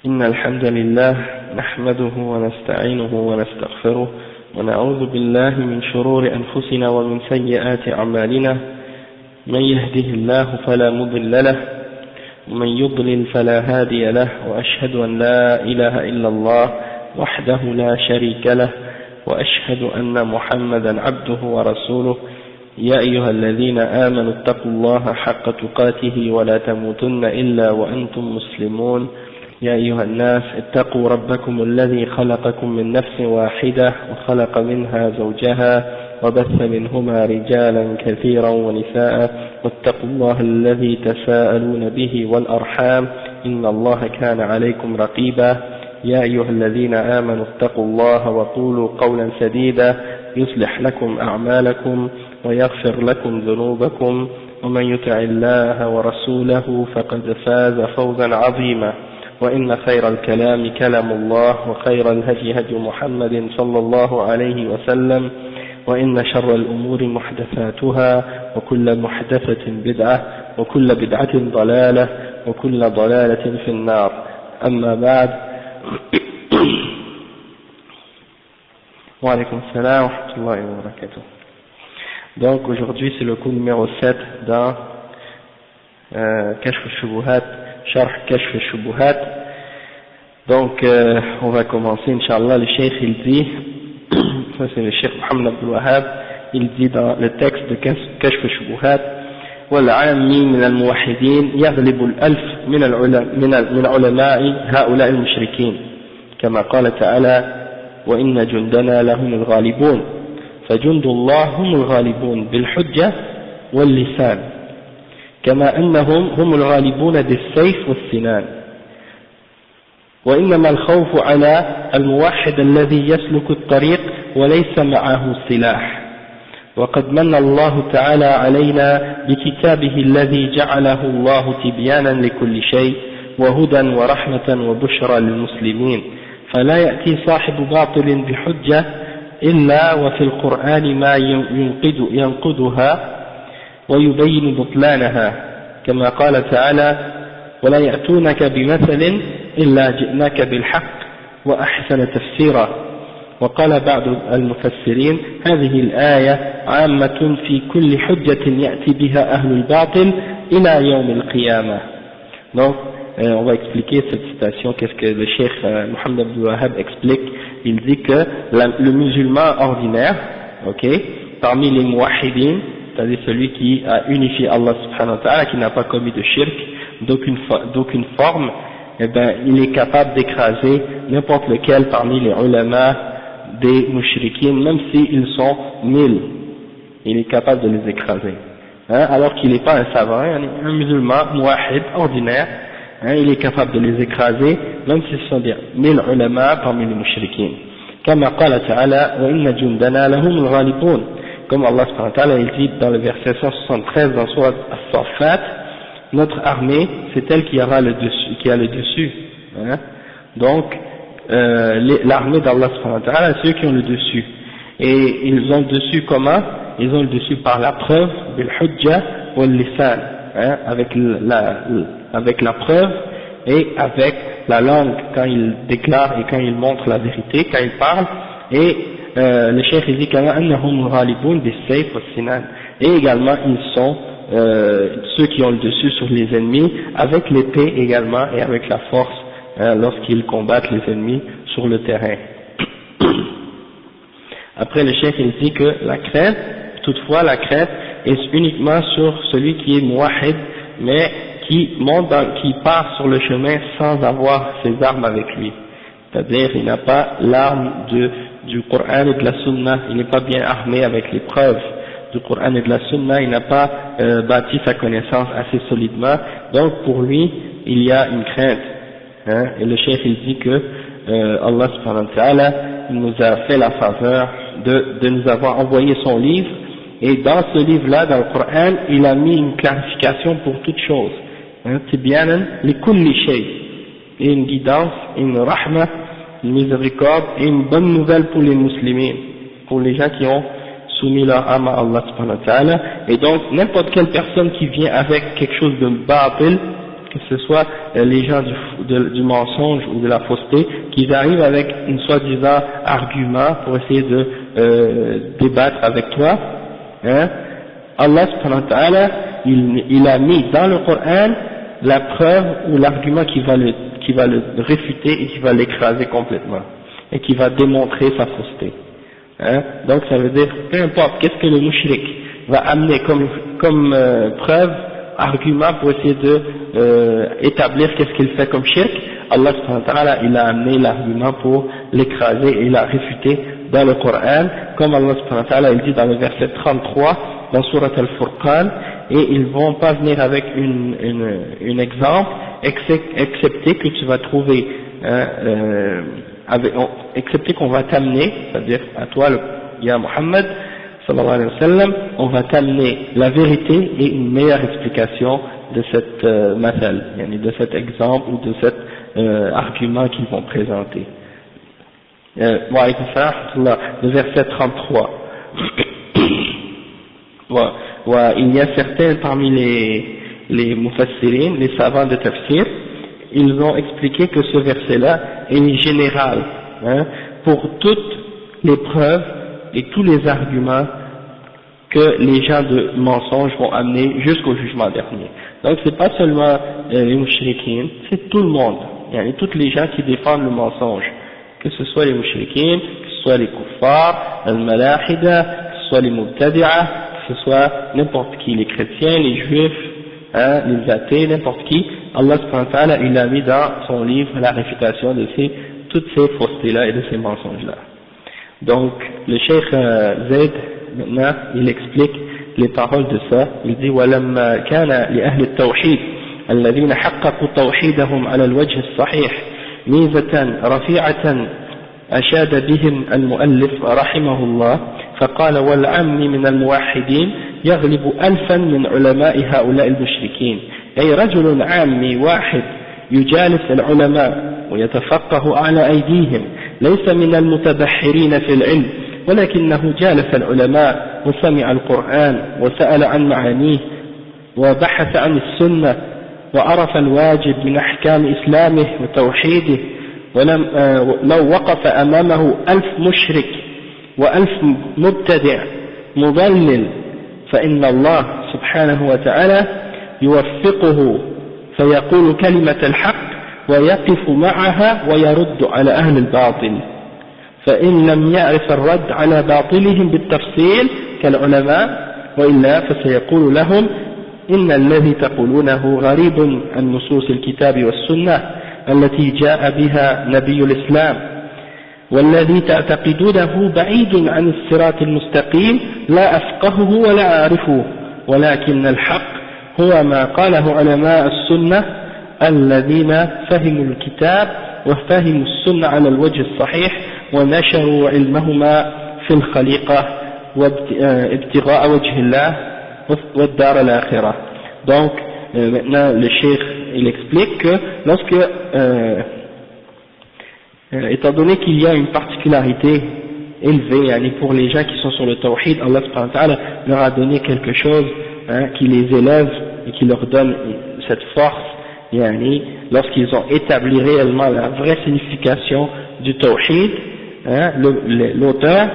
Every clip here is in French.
إن الحمد لله نحمده ونستعينه ونستغفره ونعوذ بالله من شرور أنفسنا ومن سيئات أعمالنا من يهده الله فلا مضل له ومن يضلل فلا هادي له وأشهد أن لا إله إلا الله وحده لا شريك له وأشهد أن محمدا عبده ورسوله يا أيها الذين آمنوا اتقوا الله حق تقاته ولا تموتن إلا وأنتم مسلمون يا أيها الناس اتقوا ربكم الذي خلقكم من نفس واحدة وخلق منها زوجها وبث منهما رجالا كثيرا ونساء واتقوا الله الذي تساءلون به والأرحام إن الله كان عليكم رقيبا يا أيها الذين آمنوا اتقوا الله وقولوا قولا سديدا يصلح لكم أعمالكم ويغفر لكم ذنوبكم ومن يطع الله ورسوله فقد فاز فوزا عظيما وإن خير الكلام كلام الله وخير الهدي هدي محمد صلى الله عليه وسلم وإن شر الأمور محدثاتها وكل محدثة بدعة وكل بدعة ضلالة وكل ضلالة في النار أما بعد وعليكم السلام ورحمة الله وبركاته. Donc aujourd'hui c'est le cours numéro 7 dans Kashf al-Shubuhat, Sharh Kashf al-Shubuhat. Donc on va commencer Inch'Allah. Le Cheikh il dit, ça c'est le Cheikh Mohammed Abdul Wahhab, il dit dans le texte de Kashf al-Shubuhat: والعامي من الموحدين يغلب الألف من علماء هؤلاء المشركين كما قال تعالى وإن جندنا لهم الغالبون فجند الله هم الغالبون بالحجة واللسان كما أنهم هم الغالبون بالسيف والسنان وإنما الخوف على الموحد الذي يسلك الطريق وليس معه سلاح وقد من الله تعالى علينا بكتابه الذي جعله الله تبيانا لكل شيء وهدى ورحمة وبشرى للمسلمين فلا يأتي صاحب باطل بحجة إلا وفي القرآن ما ينقضها ويبين بطلانها كما قال تعالى ولا يأتونك بمثل إلا جئناك بالحق وأحسن تفسيرا وقال بعض المفسرين هذه الآية عامة في كل حجة يأتي بها أهل الباطل إلى يوم القيامة. Donc on va expliquer cette citation, qu'est-ce que le Cheikh Mohammed Abdul Wahhab explique. Il dit que le musulman ordinaire, ok, parmi les muwahhidin, c'est-à-dire celui qui a unifié Allah subhanahu wa ta'ala, qui n'a pas commis de shirk d'aucune forme, eh ben, il est capable d'écraser n'importe lequel parmi les ulama des mushrikines, même s'ils sont 1000, il est capable de les écraser, hein, alors qu'il n'est pas un savant, un musulman muwahhid ordinaire, hein, il est capable de les écraser, même s'ils sont des 1000 ulama parmi les mushrikines. Kama qala ta'ala wa inna jundana lahum al-ghalibun, comme Allah subhanahu wa ta'ala il dit dans le verset 173 dans Surat As-Saffat, notre armée c'est elle qui aura le dessus, qui a le dessus, hein. Donc l'armée d'Allah subhanahu wa ta'ala, ceux qui ont le dessus, et ils ont le dessus comment? Ils ont le dessus par la preuve, bil hujja wal lisan, hein, avec la preuve et avec la langue quand ils déclarent et quand ils montrent la vérité, quand ils parlent. Et le cheikh il dit kama annahum ghalibun bis-sayf was-sinan, et également ils sont ceux qui ont le dessus sur les ennemis avec l'épée également et avec la force, hein, lorsqu'ils combattent les ennemis sur le terrain. Après le cheikh il dit que la crainte, toutefois la crainte est uniquement sur celui qui est muwahhid, mais qui part sur le chemin sans avoir ses armes avec lui. C'est-à-dire il n'a pas l'arme du Coran et de la Sunna, il n'est pas bien armé avec les preuves du Coran et de la Sunna, il n'a pas bâti sa connaissance assez solidement, donc pour lui il y a une crainte, hein. Et le cheikh il dit que Allah subhanahu wa ta'ala il nous a fait la faveur de nous avoir envoyé son livre, et dans ce livre-là, dans le Coran, il a mis une clarification pour toute chose, hein, tibyanan li kulli shay, et une guidance, une rahma, une miséricorde et une bonne nouvelle pour les musulmans, pour les gens qui ont soumis leur âme à Allah subhanahu wa ta'ala. Et donc n'importe quelle personne qui vient avec quelque chose de batil, que ce soit les gens du mensonge ou de la fausseté, qu'ils arrivent avec une soi-disant argument pour essayer de débattre avec toi, hein. Allah subhanahu wa ta'ala, il a mis dans le Coran la preuve ou l'argument qui va le réfuter et qui va l'écraser complètement, et qui va démontrer sa fausseté. Hein? Donc ça veut dire, peu importe qu'est-ce que le mushrik va amener comme preuve, argument pour essayer de établir qu'est-ce qu'il fait comme shirk, Allah subhanahu wa ta'ala, il a amené l'argument pour l'écraser et l'a réfuté dans le Coran, comme Allah subhanahu wa ta'ala il dit dans le verset 33 dans Surat Al-Furqan, et ils vont pas venir avec une exemple, excepté que tu vas trouver, excepté qu'on va t'amener, c'est-à-dire à toi, ya Muhammad, sallallahu alayhi wa sallam, on va t'amener la vérité et une meilleure explication de cette mathal, de cet exemple ou de cet argument qu'ils vont présenter. Wa alaykum salam, le verset 33. Il y a certains parmi les mufassirin, les savants de tafsir, ils ont expliqué que ce verset-là est général, hein, pour toutes les preuves et tous les arguments que les gens de mensonges vont amener jusqu'au jugement dernier. Donc c'est pas seulement les mushrikin, c'est tout le monde, toutes les gens qui défendent le mensonge, que ce soit les mushrikin, que ce soit les kuffars, al-malahida, que ce soit les mubtadi'a, que ce soit n'importe qui, les chrétiens, les juifs, hein, les athées, n'importe qui, Allah subhanahu wa ta'ala, il a mis dans son livre la réfutation de toutes ces faussetés-là et de ces mensonges-là. Donc, le cheikh Zayd, maintenant, il explique les paroles de ça. Il dit وَلَمَّا كَانَ لِأَهْلِ التَّوْحِيدِ الَّذِينَ حَقَّقُوا توحيدهم على الوجه الصحيح ميزة رفيعة أشاد بهم المؤلف رحمه الله فقال والعم من الموحدين يغلب ألفا من علماء هؤلاء المشركين، أي رجل عامي واحد يجالس العلماء ويتفقه على أيديهم، ليس من المتبحرين في العلم ولكنه جالس العلماء وسمع القرآن وسأل عن معانيه وبحث عن السنة وعرف الواجب من أحكام إسلامه وتوحيده، لو وقف أمامه 1000 مشرك و1000 مبتدع مضلل فإن الله سبحانه وتعالى يوفقه فيقول كلمة الحق ويقف معها ويرد على أهل الباطل، فإن لم يعرف الرد على باطلهم بالتفصيل كالعلماء وإلا فسيقول لهم إن الذي تقولونه غريب عن نصوص الكتاب والسنة التي جاء بها نبي الإسلام، والذي تعتقدونه بعيد عن الصراط المستقيم لا أفقهه ولا أعرفه، ولكن الحق هو ما قاله علماء السنة الذين فهموا الكتاب وفهموا السنة على الوجه الصحيح ونشروا علمهما في الخليقة وابتغاء وجه الله والدار الآخرة. Donc maintenant le cheikh il explique que lorsque étant donné qu'il y a une particularité élevée pour les gens qui sont sur le tawhid, Allah subhanahu wa ta'ala leur a donné quelque chose qui les élève et qui leur donne cette force lorsqu'ils ont établi réellement la vraie signification du tawhid. L'auteur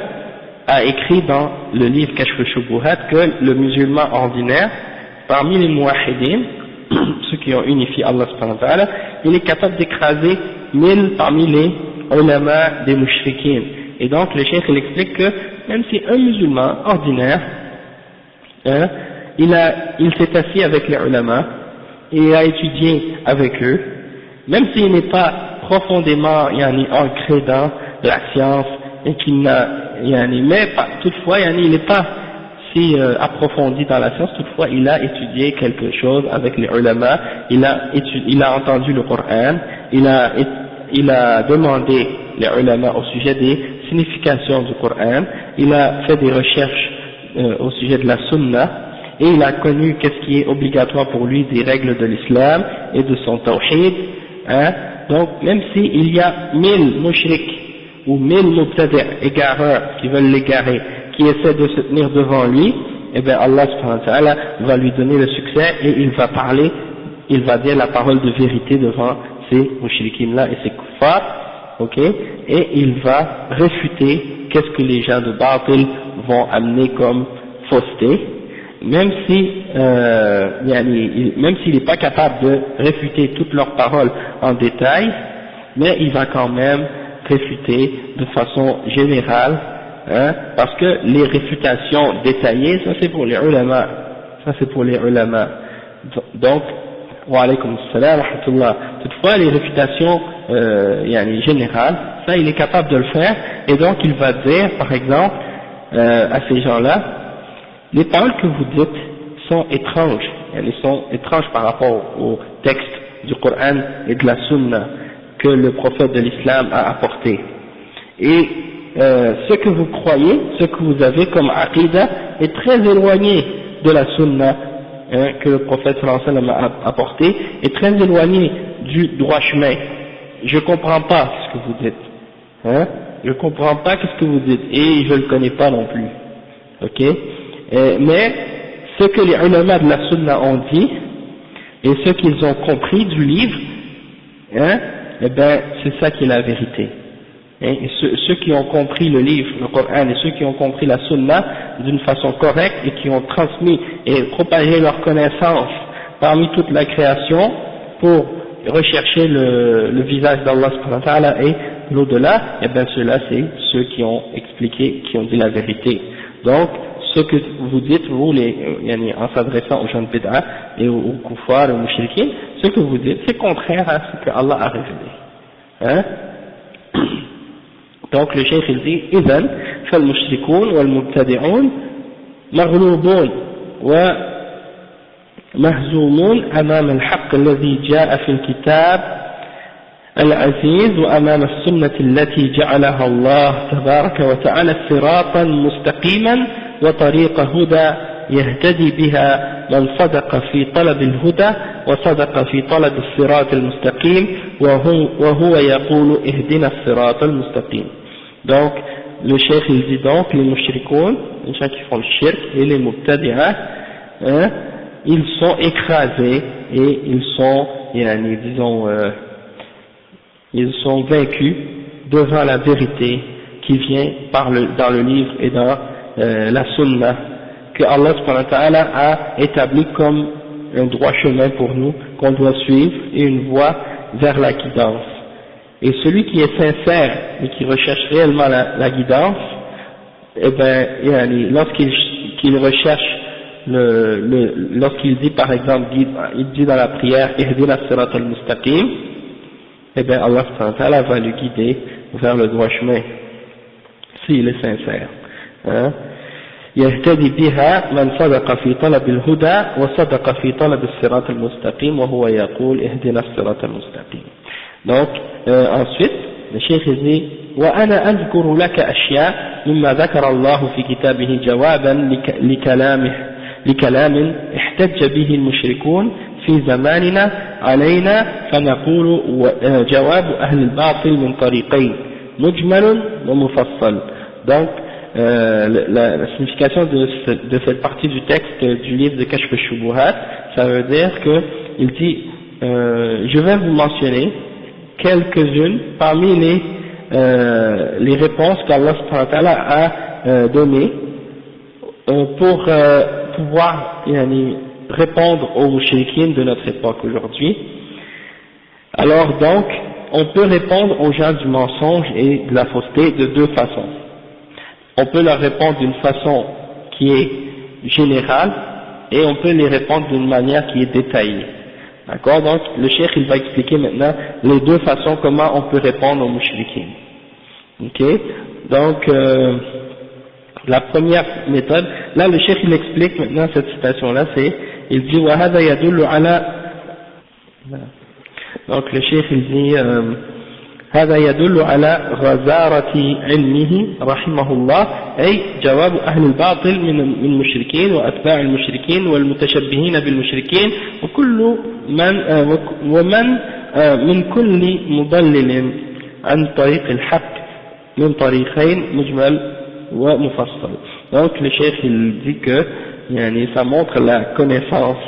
a écrit dans le livre Kashf al-Shubuhat que le musulman ordinaire, parmi les muwahhidin, ceux qui ont unifié Allah subhanahu wa ta'ala, il est capable d'écraser 1000 parmi les ulama des mushrikin. Et donc le cheikh il explique que même si un musulman ordinaire, il s'est assis avec les ulama et a étudié avec eux, même s'il n'est pas profondément ancré dans la science et qu'il n'a mais toutefois il n'est pas si approfondi dans la science, toutefois il a étudié quelque chose avec les ulama, il a entendu le Coran, il a demandé les ulama au sujet des significations du Coran, il a fait des recherches au sujet de la sunna, et il a connu qu'est-ce qui est obligatoire pour lui des règles de l'islam et de son tawhid. Donc même s'il y a 1000 mushriks ou 1000 mubtadi' égareurs qui veulent l'égarer, qui essaient de se tenir devant lui, eh bien Allah subhanahu wa ta'ala va lui donner le succès et il va parler il va dire la parole de vérité devant ces mushrikines-là et ces kuffars, ok, et il va réfuter qu'est-ce que les gens de Batil vont amener comme fausseté, même même s'il n'est pas capable de réfuter toutes leurs paroles en détail, mais il va quand même réfuter de façon générale, hein, parce que les réfutations détaillées, ça c'est pour les ulama, donc wa alaykum assalam wa rahmatullah. Toutefois les réfutations générales, ça il est capable de le faire, et donc il va dire par exemple à ces gens-là, les paroles que vous dites sont étranges, elles sont étranges par rapport au texte du Coran et de la Sunna que le prophète de l'islam a apporté. Et ce que vous croyez, ce que vous avez comme aqidah est très éloigné de la Sunna que le prophète sallallahu alayhi wa sallam a apporté, est très éloigné du droit chemin. Je comprends pas ce que vous dites, hein, je comprends pas ce que vous dites, et je le connais pas non plus, ok. Mais ce que les ulama de la Sunna ont dit et ce qu'ils ont compris du livre, hein, eh ben c'est ça qui est la vérité. Et ceux qui ont compris le livre, le Coran, et ceux qui ont compris la Sunna d'une façon correcte et qui ont transmis et propagé leur connaissance parmi toute la création pour rechercher le visage d'Allah subhanahu wa ta'ala et l'au-delà, eh ben ceux-là c'est ceux qui ont expliqué, qui ont dit la vérité. Donc ce que vous dites, vous, en s'adressant aux gens de bid'a et aux kuffars et aux mushrikines, ce que vous dites, c'est contraire à ce que Allah a révélé. Hein? Donc le cheikh il dit, إذن فالمشركون والمبتدعون مغلوبون ومهزومون أمام الحق الذي جاء في الكتاب العزيز وأمام السنة التي جعلها الله تبارك وتعالى صراطا مستقيما وطريق هدى يهتدي بها من صدق في طلب الهدى وصدق في طلب الصراط المستقيم وهو يقول اهدنا الصراط المستقيم. Donc le cheikh il dit donc les mushrikoun, les gens qui font le shirk, et les mubtadi'ah, hein, ils sont écrasés et ils sont ils sont vaincus devant la vérité qui vient dans le livre et dans la sunna que Allah subhanahu wa ta'ala a établi comme un droit chemin pour nous qu'on doit suivre et une voie vers la guidance. Et celui qui est sincère et qui recherche réellement la guidance, eh ben lorsqu'il recherche lorsqu'il dit par exemple, il dit dans la prière Ihdina as-sirat al-mustaqim, eh bien Allah subhanahu wa ta'ala va le guider vers le droit chemin s'il est sincère, hein. يهتدي بها من صدق في طلب الهدى وصدق في طلب الصراط المستقيم وهو يقول اهدنا الصراط المستقيم. Donc ensuite le cheikh dit وأنا أذكر لك أشياء مما ذكر الله في كتابه جوابا لكلام احتج به المشركون في زماننا علينا فنقول جواب أهل الباطل من طريقين مجمل ومفصل. Donc la signification de cette partie du texte du livre de Kashf al-Shubuhat, ça veut dire que il dit je vais vous mentionner quelques-unes parmi les réponses qu'Allah subhanahu wa ta'ala a données pour pouvoir répondre aux mushrikines de notre époque aujourd'hui. Alors donc on peut répondre aux gens du mensonge et de la fausseté de deux façons. On peut leur répondre d'une façon qui est générale et on peut les répondre d'une manière qui est détaillée. D'accord? Donc le cheikh il va expliquer maintenant les deux façons comment on peut répondre aux mushrikines. Ok? Donc la première méthode, là le cheikh il explique maintenant cette citation là, il dit وهذا يدل على, donc le cheikh il dit هذا يدل على غزارة علمه رحمه الله أي جواب أهل الباطل من المشركين وأتباع المشركين والمتشبهين بالمشركين ومن من كل مضلل عن طريق الحق من طريقين مجمل ومفصل. Donc le cheikh il dit que ça montre la connaissance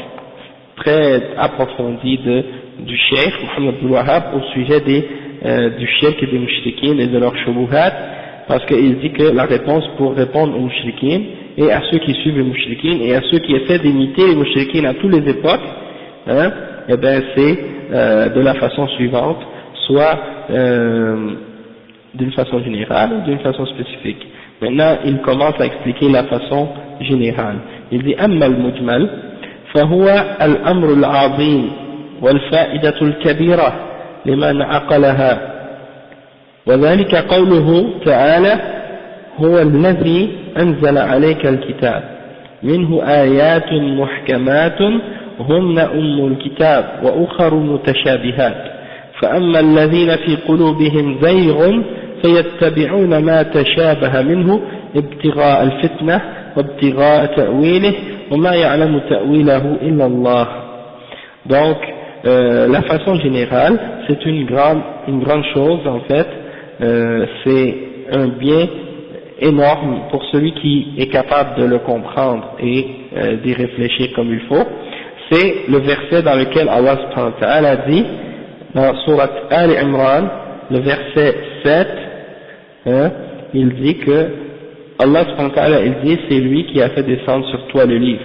très approfondie du Cheikh Mohammed Abdul Wahhab au sujet du shirk et des mushrikines et de leurs shubuhat, parce qu'il dit que la réponse pour répondre aux mushrikines et à ceux qui suivent les mushrikines et à ceux qui essaient d'imiter les mushrikines à toutes les époques, hein, eh ben c'est de la façon suivante, soit d'une façon générale ou d'une façon spécifique. Maintenant, il commence à expliquer la façon générale. Il dit أما المجمل فهو الأمر العظيم والفائدة الكبيرة لمن عقلها، وذلك قوله تعالى هو الذي أنزل عليك الكتاب منه آيات محكمات هن أم الكتاب وأخر متشابهات، فأما الذين في قلوبهم زيغ فيتبعون ما تشابه منه ابتغاء الفتنة وابتغاء تأويله وما يعلم تأويله إلا الله. Donc la façon générale, c'est une grande chose en fait, c'est un bien énorme pour celui qui est capable de le comprendre et d'y réfléchir comme il faut. C'est le verset dans lequel Allah subhanahu wa ta'ala dit dans Surat Al-Imran, le verset 7, hein, il dit que Allah subhanahu wa ta'ala, il dit c'est lui qui a fait descendre sur toi le livre.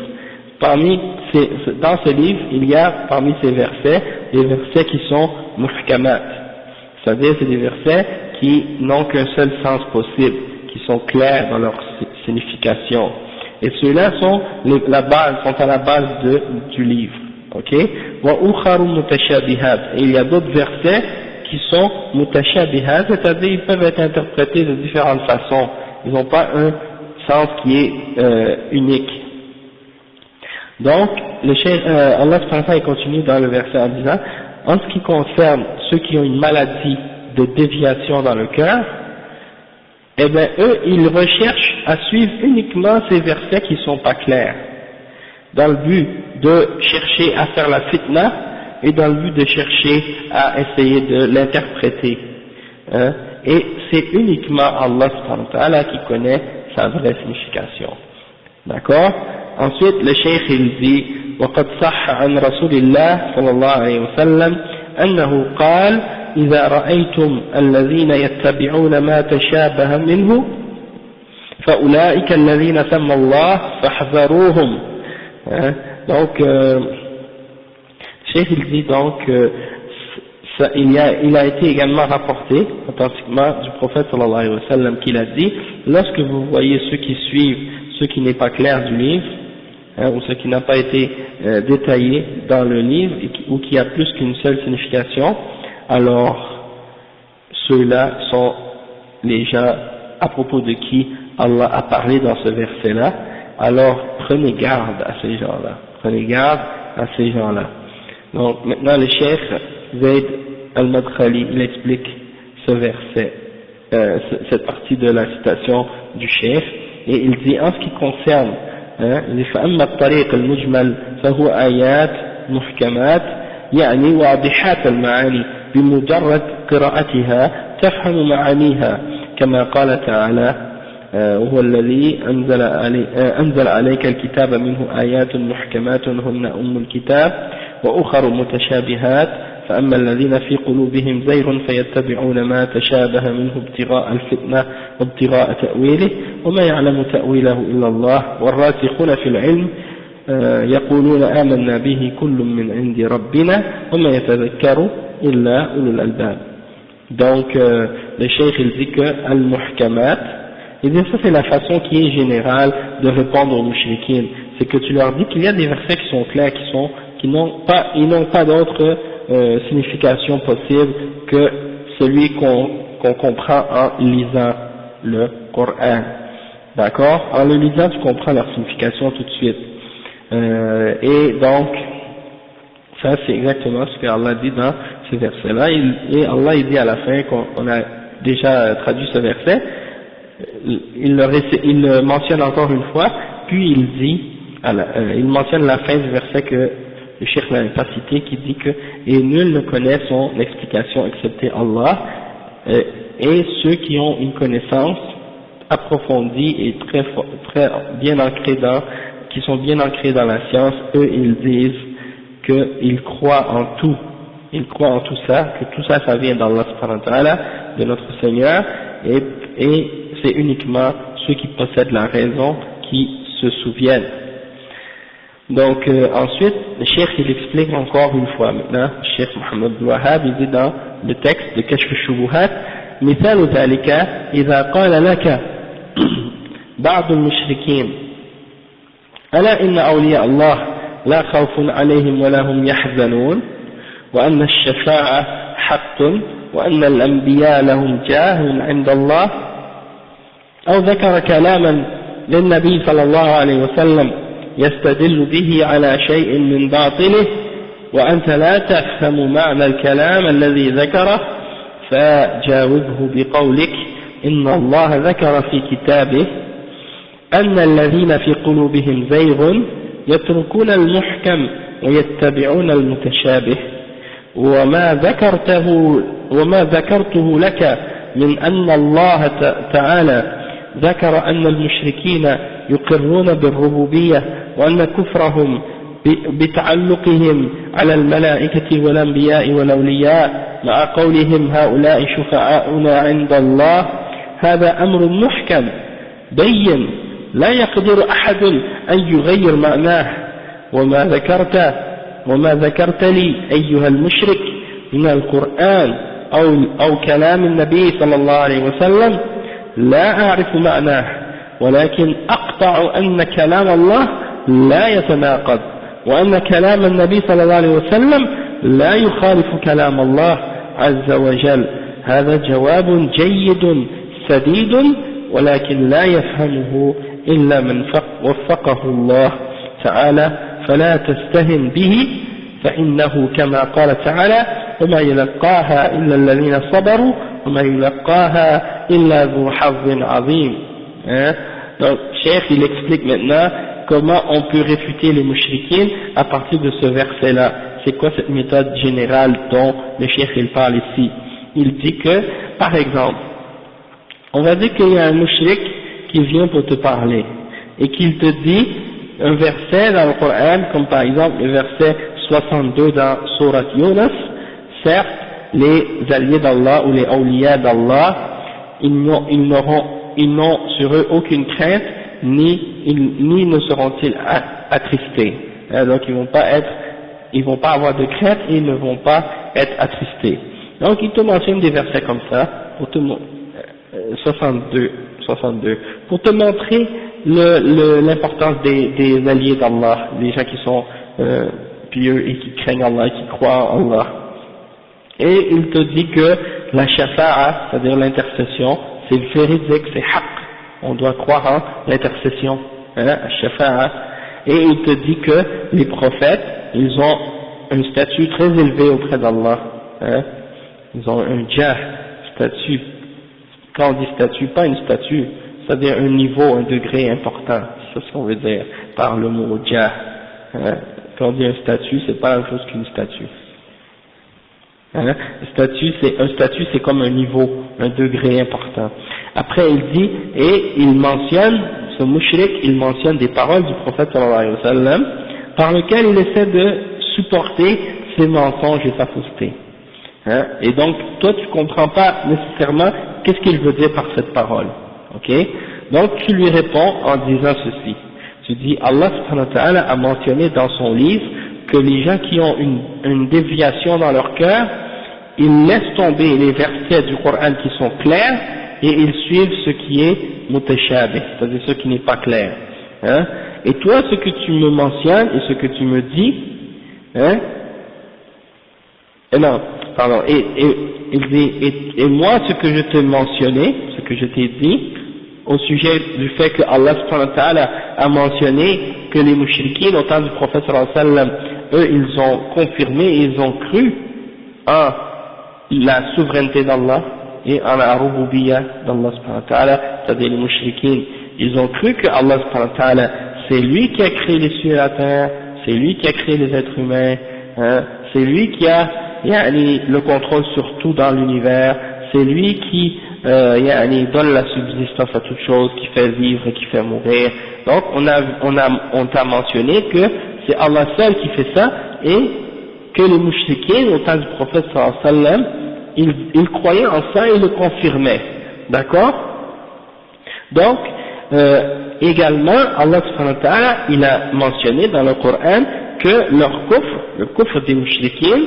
Dans ce livre, il y a parmi ces versets des versets qui sont muhkamat, c'est-à-dire c'est des versets qui n'ont qu'un seul sens possible, qui sont clairs dans leur signification. Et ceux-là sont à la base du livre. Ok? Wa ukharu mutashabihat. Et il y a d'autres versets qui sont mutashabihat, c'est-à-dire ils peuvent être interprétés de différentes façons. Ils n'ont pas un sens qui est unique. Donc, Allah subhanahu wa ta'ala continue dans le verset en disant, en ce qui concerne ceux qui ont une maladie de déviation dans le cœur, eh bien eux, ils recherchent à suivre uniquement ces versets qui sont pas clairs, dans le but de chercher à faire la fitna et dans le but de chercher à essayer de l'interpréter. Hein? Et c'est uniquement Allah subhanahu wa ta'ala qui connaît sa vraie signification. D'accord? Ensuite, le cheikh il dit وقد صح عن رسول الله صلى الله عليه وسلم أنه قال إذا رأيتم الذين يتبعون ما تشابه منه فأولئك الذين سمى الله فاحذروهم. Donc, cheikh il dit donc il a été également rapporté authentiquement du prophète sallallahu alayhi wa sallam qu'il a dit, lorsque vous voyez ceux qui suivent ce qui n'est pas clair du livre, ou ce qui n'a pas été détaillé dans le livre, ou qui a plus qu'une seule signification, alors ceux-là sont les gens à propos de qui Allah a parlé dans ce verset-là. Alors prenez garde à ces gens-là, prenez garde à ces gens-là. Donc maintenant le cheikh Zayd al-Madkhali, il explique ce verset, cette partie de la citation du cheikh, et il dit en ce qui concerne فأما الطريق المجمل فهو آيات محكمات يعني واضحات المعاني بمجرد قراءتها تفهم معانيها كما قال تعالى وهو الذي أنزل عليك الكتاب منه آيات محكمات هن أم الكتاب وأخر متشابهات فأما الذين في قلوبهم زيغ فيتبعون ما تشابه منه ابتغاء الفتنة وابتغاء تأويله وما يعلم تأويله إلا الله والراسخون في العلم يقولون آمنا به كل من عند ربنا وما يتذكر إلا أولو الألباب. Donc le cheikh il dit que al-muhkamat, il dit ça c'est la façon qui est générale de répondre aux mushrikin, c'est que tu leur dis qu'il y a des versets qui sont clairs, qui n'ont pas d'autre signification possible que celui qu'on comprend en lisant le Coran. D'accord? En le lisant, tu comprends leur signification tout de suite. Et donc, ça c'est exactement ce que Allah dit dans ce verset-là. Et Allah il dit à la fin, qu'on a déjà traduit ce verset, il le mentionne encore une fois, puis il dit, il mentionne la fin du verset que le cheikh n'avait pas cité, qui dit que et nul ne connaît son explication excepté Allah, et ceux qui ont une connaissance approfondie et très bien ancrée qui sont bien ancrés dans la science, eux ils disent qu'il croit en tout, il croit en tout ça, que tout ça, ça vient d'Allah subhanahu wa ta'ala, de notre Seigneur, et c'est uniquement ceux qui possèdent la raison qui se souviennent. Donc ensuite, le cheikh il explique encore une fois maintenant, le cheikh Mohammed bin Wahhab, il dit dans le texte de Kashf al-Shubuhat, مثال ذلك إذا قال لك بعض المشركين ألا إن أولياء الله لا خوف عليهم ولا هم يحزنون وأن الشفاعة حق وأن الأنبياء لهم جاه عند الله، أو ذكر كلاما للنبي صلى الله عليه وسلم يستدل به على شيء من باطله وأنت لا تفهم معنى الكلام الذي ذكره، فجاوبه بقولك إن الله ذكر في كتابه أن الذين في قلوبهم زيغ يتركون المحكم ويتبعون المتشابه، وما ذكرته لك من أن الله تعالى ذكر أن المشركين يقرون بالربوبية وأن كفرهم بتعلقهم على الملائكة والأنبياء والأولياء مع قولهم هؤلاء شفعاؤنا عند الله، هذا أمر محكم بين لا يقدر أحد أن يغير معناه، وما ذكرت لي أيها المشرك من القرآن أو كلام النبي صلى الله عليه وسلم لا أعرف معناه، ولكن أقطع أن كلام الله لا يتناقض، وأن كلام النبي صلى الله عليه وسلم لا يخالف كلام الله عز وجل. هذا جواب جيد سديد ولكن لا يفهمه إلا من وفقه الله تعالى، فلا تستهن به فإنه كما قال تعالى وما يلقاها إلا الذين صبروا وما يلقاها إلا ذو حظ عظيم. Donc, Cheikh il explique maintenant comment on peut réfuter les mouchriquines à partir de ce verset-là. C'est quoi cette méthode générale dont le Cheikh il parle ici? Il dit que, par exemple, on va dire qu'il y a un mouchrik qui vient pour te parler et qu'il te dit un verset dans le Coran, comme par exemple le verset 62 dans Surat Yunus. Certes, les alliés d'Allah ou les awliya d'Allah, ils n'ont sur eux aucune crainte, ni ne seront-ils attristés. Donc ils vont pas avoir de crainte et ils ne vont pas être attristés. Donc il te mentionne des versets comme ça, pour te 62, pour te montrer l'importance des alliés d'Allah, des gens qui sont pieux et qui craignent Allah, et qui croient en Allah. Et il te dit que la shafa'a, c'est-à-dire l'intercession, c'est véridique, c'est haqq, on doit croire en l'intercession, shafa'a. Et il te dit que les prophètes, ils ont un statut très élevé auprès d'Allah, ils ont un jah, statut. Quand on dit statut, pas une statue, c'est-à-dire un niveau, un degré important, c'est ce qu'on veut dire par le mot jah. Quand on dit un statut, c'est pas la même chose qu'une statue. Un statut c'est comme un niveau, un degré important. Après il dit, et il mentionne, ce mushrik, il mentionne des paroles du prophète sallallahu alayhi wa sallam, par lesquelles il essaie de supporter ses mensonges et sa fausseté. Et donc, toi tu comprends pas nécessairement qu'est-ce qu'il veut dire par cette parole. Ok? Donc tu lui réponds en disant ceci. Tu dis, Allah subhanahu wa ta'ala a mentionné dans son livre que les gens qui ont une déviation dans leur cœur, ils laissent tomber les versets du Coran qui sont clairs et ils suivent ce qui est mutashabih, c'est-à-dire ce qui n'est pas clair. Et toi, ce que tu me mentionnes et ce que tu me dis, et moi, ce que je t'ai mentionné, ce que je t'ai dit, au sujet du fait que Allah subhanahu wa ta'ala a mentionné que les mouchriquins au temps du prophète sallallahu alayhi wa sallam, eux ils ont confirmé et ils ont cru en la souveraineté d'Allah et en la rububiyya d'Allah subhanahu wa ta'ala, c'est-à-dire les mouchriquins, ils ont cru que Allah subhanahu wa ta'ala c'est lui qui a créé les cieux et la terre, c'est lui qui a créé les êtres humains, c'est lui qui a le contrôle sur tout dans l'univers, c'est lui qui donne la subsistance à toute chose, qui fait vivre et qui fait mourir. Donc on t'a mentionné que c'est Allah seul qui fait ça et que les mouchriquins, au temps du prophète sallallahu alayhi wa sallam, ils croyaient en ça et le confirmaient. D'accord? Donc, également, Allah subhanahu wa ta'ala, il a mentionné dans le Coran que leur kufr, le kufr des mouchriquins,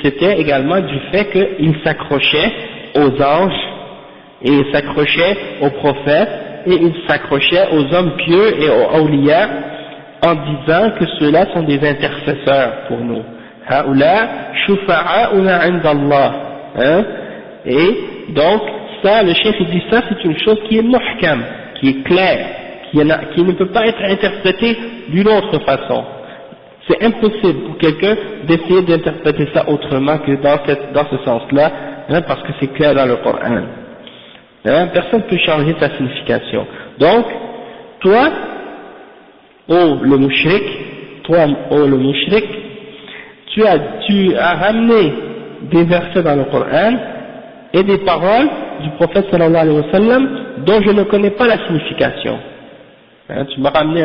c'était également du fait qu'ils s'accrochaient aux anges, et ils s'accrochaient aux prophètes, et ils s'accrochaient aux hommes pieux et aux awliya, en disant que ceux-là sont des intercesseurs pour nous. Haoula shufa'a'una 'inda Allah. Et donc, ça, le chef dit ça, c'est une chose qui est muhkam, qui est claire, qui ne peut pas être interprétée d'une autre façon. C'est impossible pour quelqu'un d'essayer d'interpréter ça autrement que dans ce sens-là, parce que c'est clair dans le Coran. Personne ne peut changer sa signification. Donc, toi, le mushrik, tu as ramené des versets dans le Coran et des paroles du prophète sallallahu alayhi wa sallam dont je ne connais pas la signification. Tu m'as ramené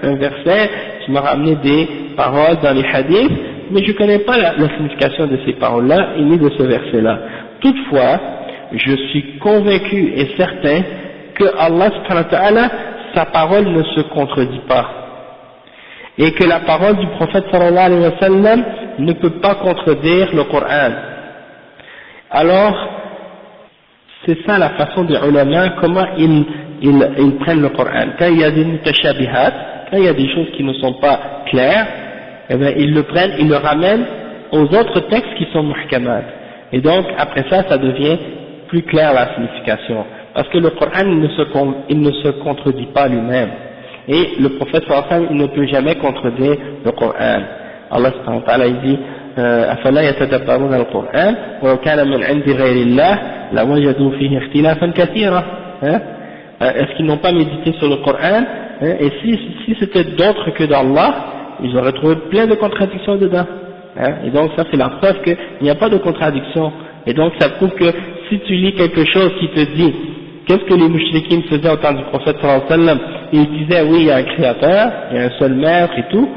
un verset, tu m'as ramené des paroles dans les hadiths, mais je ne connais pas la signification de ces paroles-là et ni de ce verset-là. Toutefois, je suis convaincu et certain que Allah subhanahu wa ta'ala, sa parole ne se contredit pas. Et que la parole du prophète sallallahu alayhi wa sallam ne peut pas contredire le Coran. Alors, c'est ça la façon des ulama, comment ils prennent le Coran. Quand il y a des mutashabihat, quand il y a des choses qui ne sont pas claires, eh bien, ils le prennent, ils le ramènent aux autres textes qui sont muhkamat. Et donc, après ça, ça devient plus clair la signification. Parce que le Coran, il ne se contredit pas lui-même. Et le prophète sallallahu alayhi wa sallam, il ne peut jamais contredire le Coran. Allah subhanahu wa ta'ala, il dit, أفلا يتدبرون القرآن ولو كان من عند غير الله لوجدوا فيه اختلافا كثيرا. Est-ce qu'ils n'ont pas médité sur le Coran? Et si c'était d'autres que d'Allah, ils auraient trouvé plein de contradictions dedans. Et donc ça c'est la preuve qu'il n'y a pas de contradiction. Et donc ça prouve que si tu lis quelque chose qui te dit qu'est-ce que les mouchriquins faisaient au temps du prophète sallallahu alayhi wa sallam, ils disaient oui il y a un créateur, il y a un seul maître et tout,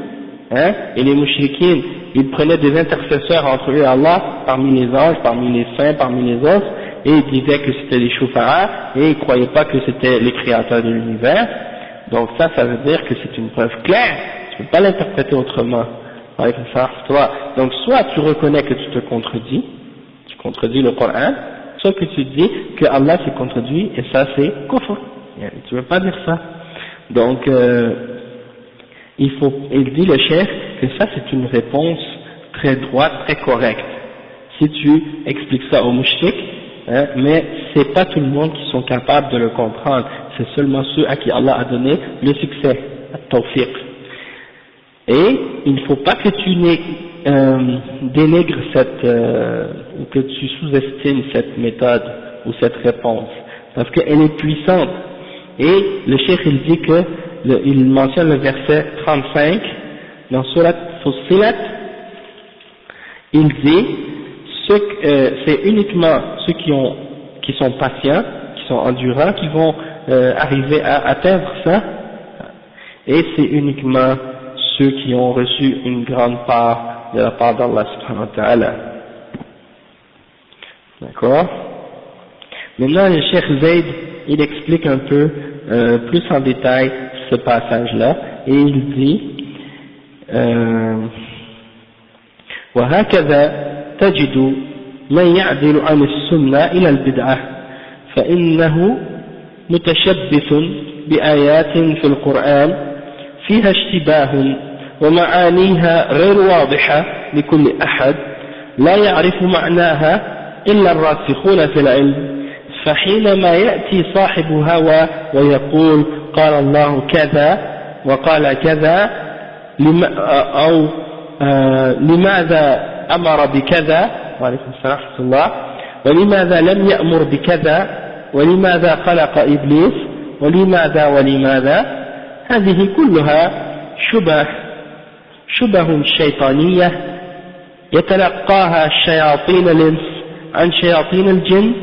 et les mouchriquins ils prenaient des intercesseurs entre eux et Allah, parmi les anges, parmi les saints, parmi les autres, et ils disaient que c'était les shufara, et ils ne croyaient pas que c'était les créateurs de l'univers. Donc ça veut dire que c'est une preuve claire, tu ne peux pas l'interpréter autrement. Donc soit tu reconnais que tu te contredis, tu contredis le Coran, soit que tu dis que Allah s'est contredit, et ça c'est kufr. Tu ne veux pas dire ça. Donc il dit le chef que ça c'est une réponse très droite, très correcte. Si tu expliques ça aux mouchriks, mais c'est pas tout le monde qui sont capables de le comprendre, c'est seulement ceux à qui Allah a donné le succès, at-tawfiq. Et il ne faut pas que tu dénigres ou que tu sous-estimes cette méthode ou cette réponse, parce qu'elle est puissante. Et le cheikh il dit que, il mentionne le verset 35 dans Surat Fussilat, il dit c'est uniquement ceux qui sont patients, qui sont endurants, qui vont arriver à atteindre ça, et c'est uniquement ceux qui ont reçu une grande part de la part d'Allah subhanahu wa ta'ala. D'accord? Maintenant le Cheikh Zayd il explique un peu plus en détail ce passage-là, et il dit وهكذا تجد من يعدل عن السنة إلى البدعة فإنه متشبث بآيات في القرآن فيها اشتباه ومعانيها غير واضحة لكل أحد لا يعرف معناها إلا الراسخون في العلم، فحينما يأتي صاحب هوى ويقول قال الله كذا وقال كذا أو لماذا أمر بكذا وعليكم السلام ورحمة الله ولماذا لم يأمر بكذا ولماذا خلق إبليس ولماذا هذه كلها شبه شيطانية يتلقاها شياطين الإنس عن شياطين الجن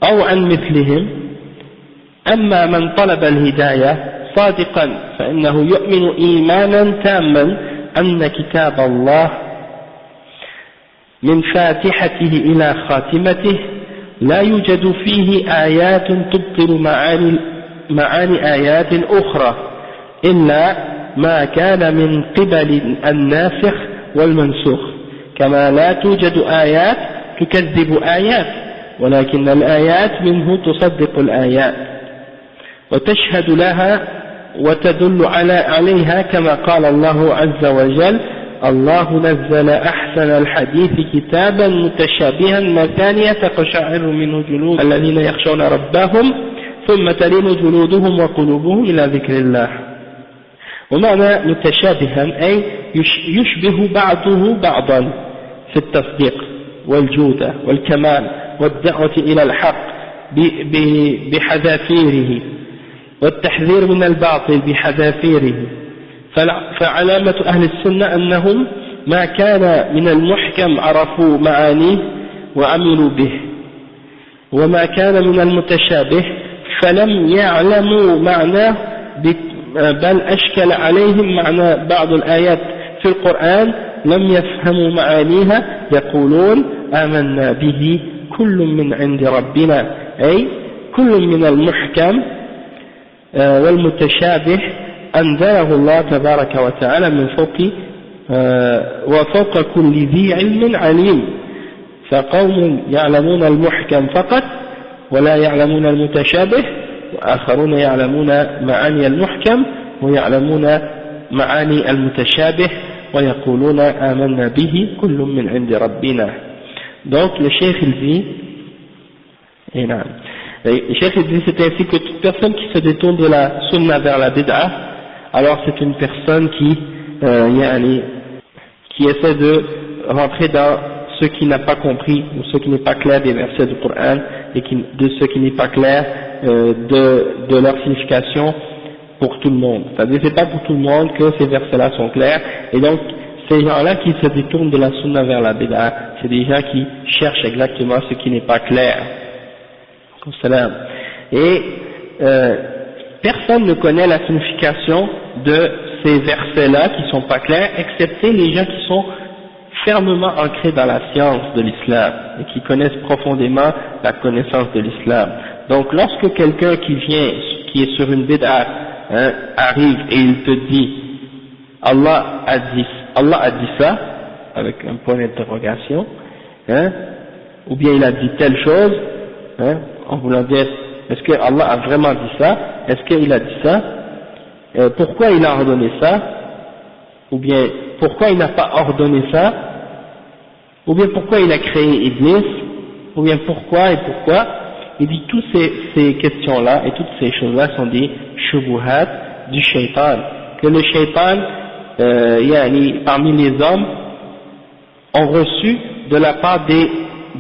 أو عن مثلهم. أما من طلب الهداية صادقا فإنه يؤمن إيمانا تاما أن كتاب الله من فاتحته إلى خاتمته لا يوجد فيه آيات تبطل معاني آيات أخرى إلا ما كان من قبل الناسخ والمنسوخ، كما لا توجد آيات تكذب آيات، ولكن الآيات منه تصدق الآيات وتشهد لها وتدل عليها، كما قال الله عز وجل: الله نزل أحسن الحديث كتابا متشابها مثانية تقشعر منه جلود الذين يخشون ربهم ثم تلين جلودهم وقلوبهم إلى ذكر الله. ومعنى متشابها أي يشبه بعضه بعضا في التصديق والجودة والكمال والدعوة إلى الحق بحذافيره والتحذير من الباطل بحذافيره. فعلامة أهل السنة أنهم ما كان من المحكم عرفوا معانيه وعملوا به، وما كان من المتشابه فلم يعلموا معناه، بل أشكل عليهم معنى بعض الآيات في القرآن لم يفهموا معانيها، يقولون آمنا به كل من عند ربنا، أي كل من المحكم والمتشابه أنزله الله تبارك وتعالى من فوق وفوق كل ذي علم عليم. فقوم يعلمون المحكم فقط ولا يعلمون المتشابه، وآخرون يعلمون معاني المحكم ويعلمون معاني المتشابه ويقولون آمنا به كل من عند ربنا. Donc le cheikh il dit, et non, le cheikh il dit c'est ainsi que toute personne qui se détourne de la sunna vers la bid'a, alors c'est une personne qui essaie de rentrer dans ce qui n'a pas compris ou ce qui n'est pas clair des versets du Coran et de ce qui n'est pas clair de leur signification pour tout le monde. C'est-à-dire c'est pas pour tout le monde que ces versets-là sont clairs, et donc ces gens-là qui se détournent de la sunna vers la bid'a, c'est des gens qui cherchent exactement ce qui n'est pas clair. Et personne ne connaît la signification de ces versets-là qui sont pas clairs, excepté les gens qui sont fermement ancrés dans la science de l'islam et qui connaissent profondément la connaissance de l'islam. Donc lorsque quelqu'un qui est sur une bid'a arrive et il te dit Allah a dit ça, avec un point d'interrogation, ou bien il a dit telle chose, en voulant dire est-ce que Allah a vraiment dit ça, est-ce qu'il a dit ça, pourquoi il a ordonné ça, ou bien pourquoi il n'a pas ordonné ça, ou bien pourquoi il a créé Iblis, ou bien pourquoi et pourquoi. Il dit toutes ces questions-là et toutes ces choses-là sont des shubuhat du shaitan, que le shaitan parmi les hommes ont reçu de la part des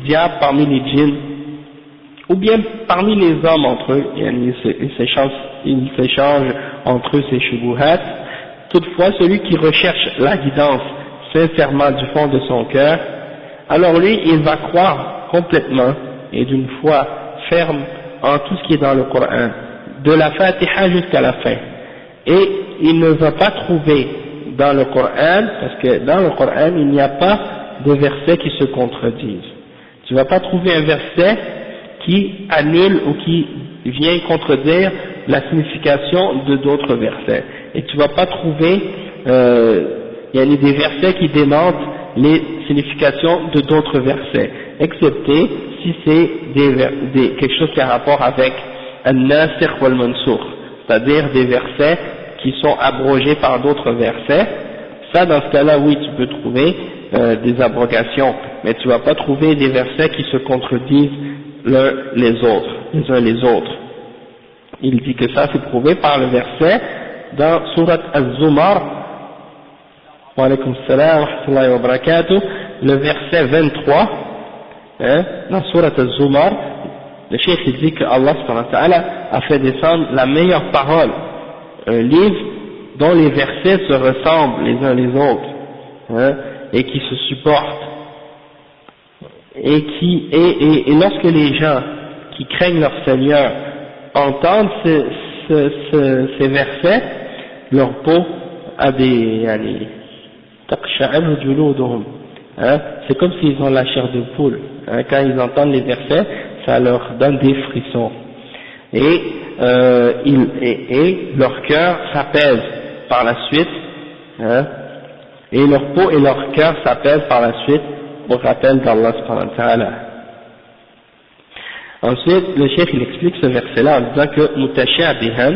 diables parmi les djinns, ou bien parmi les hommes entre eux, ils s'échangent entre eux ces shubuhat. Toutefois, celui qui recherche la guidance sincèrement du fond de son cœur, alors lui, il va croire complètement et d'une foi ferme en tout ce qui est dans le Coran, de la Fatiha jusqu'à la fin. Et il ne va pas trouver dans le Coran, parce que dans le Coran, il n'y a pas de versets qui se contredisent. Tu ne vas pas trouver un verset qui annule ou qui vient contredire la signification de d'autres versets. Et tu ne vas pas trouver des versets qui démentent les significations de d'autres versets, excepté si c'est quelque chose qui a rapport avec al-nasikh wal-mansukh, c'est-à-dire des versets qui sont abrogés par d'autres versets. Ça, dans ce cas-là, oui, tu peux trouver des abrogations, mais tu ne vas pas trouver des versets qui se contredisent les uns les autres. Il dit que ça, c'est prouvé par le verset dans Surat Az-Zumar, wa alaykum salam wa rahmatullahi wa barakatuh, le verset 23, dans Surat Az-Zumar, le cheikh il dit que Allah subhanahu wa ta'ala a fait descendre la meilleure parole, un livre dont les versets se ressemblent les uns les autres, et qui se supportent, et lorsque les gens qui craignent leur Seigneur entendent ces versets, leur peau a تقشعر جلودهم. C'est comme s'ils ont la chair de poule. Quand ils entendent les versets, ça leur donne des frissons. Et leur cœur s'apaise par la suite, et leur peau et leur cœur s'apaisent par la suite au rappel d'Allah subhanahu wa ta'ala. Ensuite, le cheikh il explique ce verset-là en disant que mutashabihan,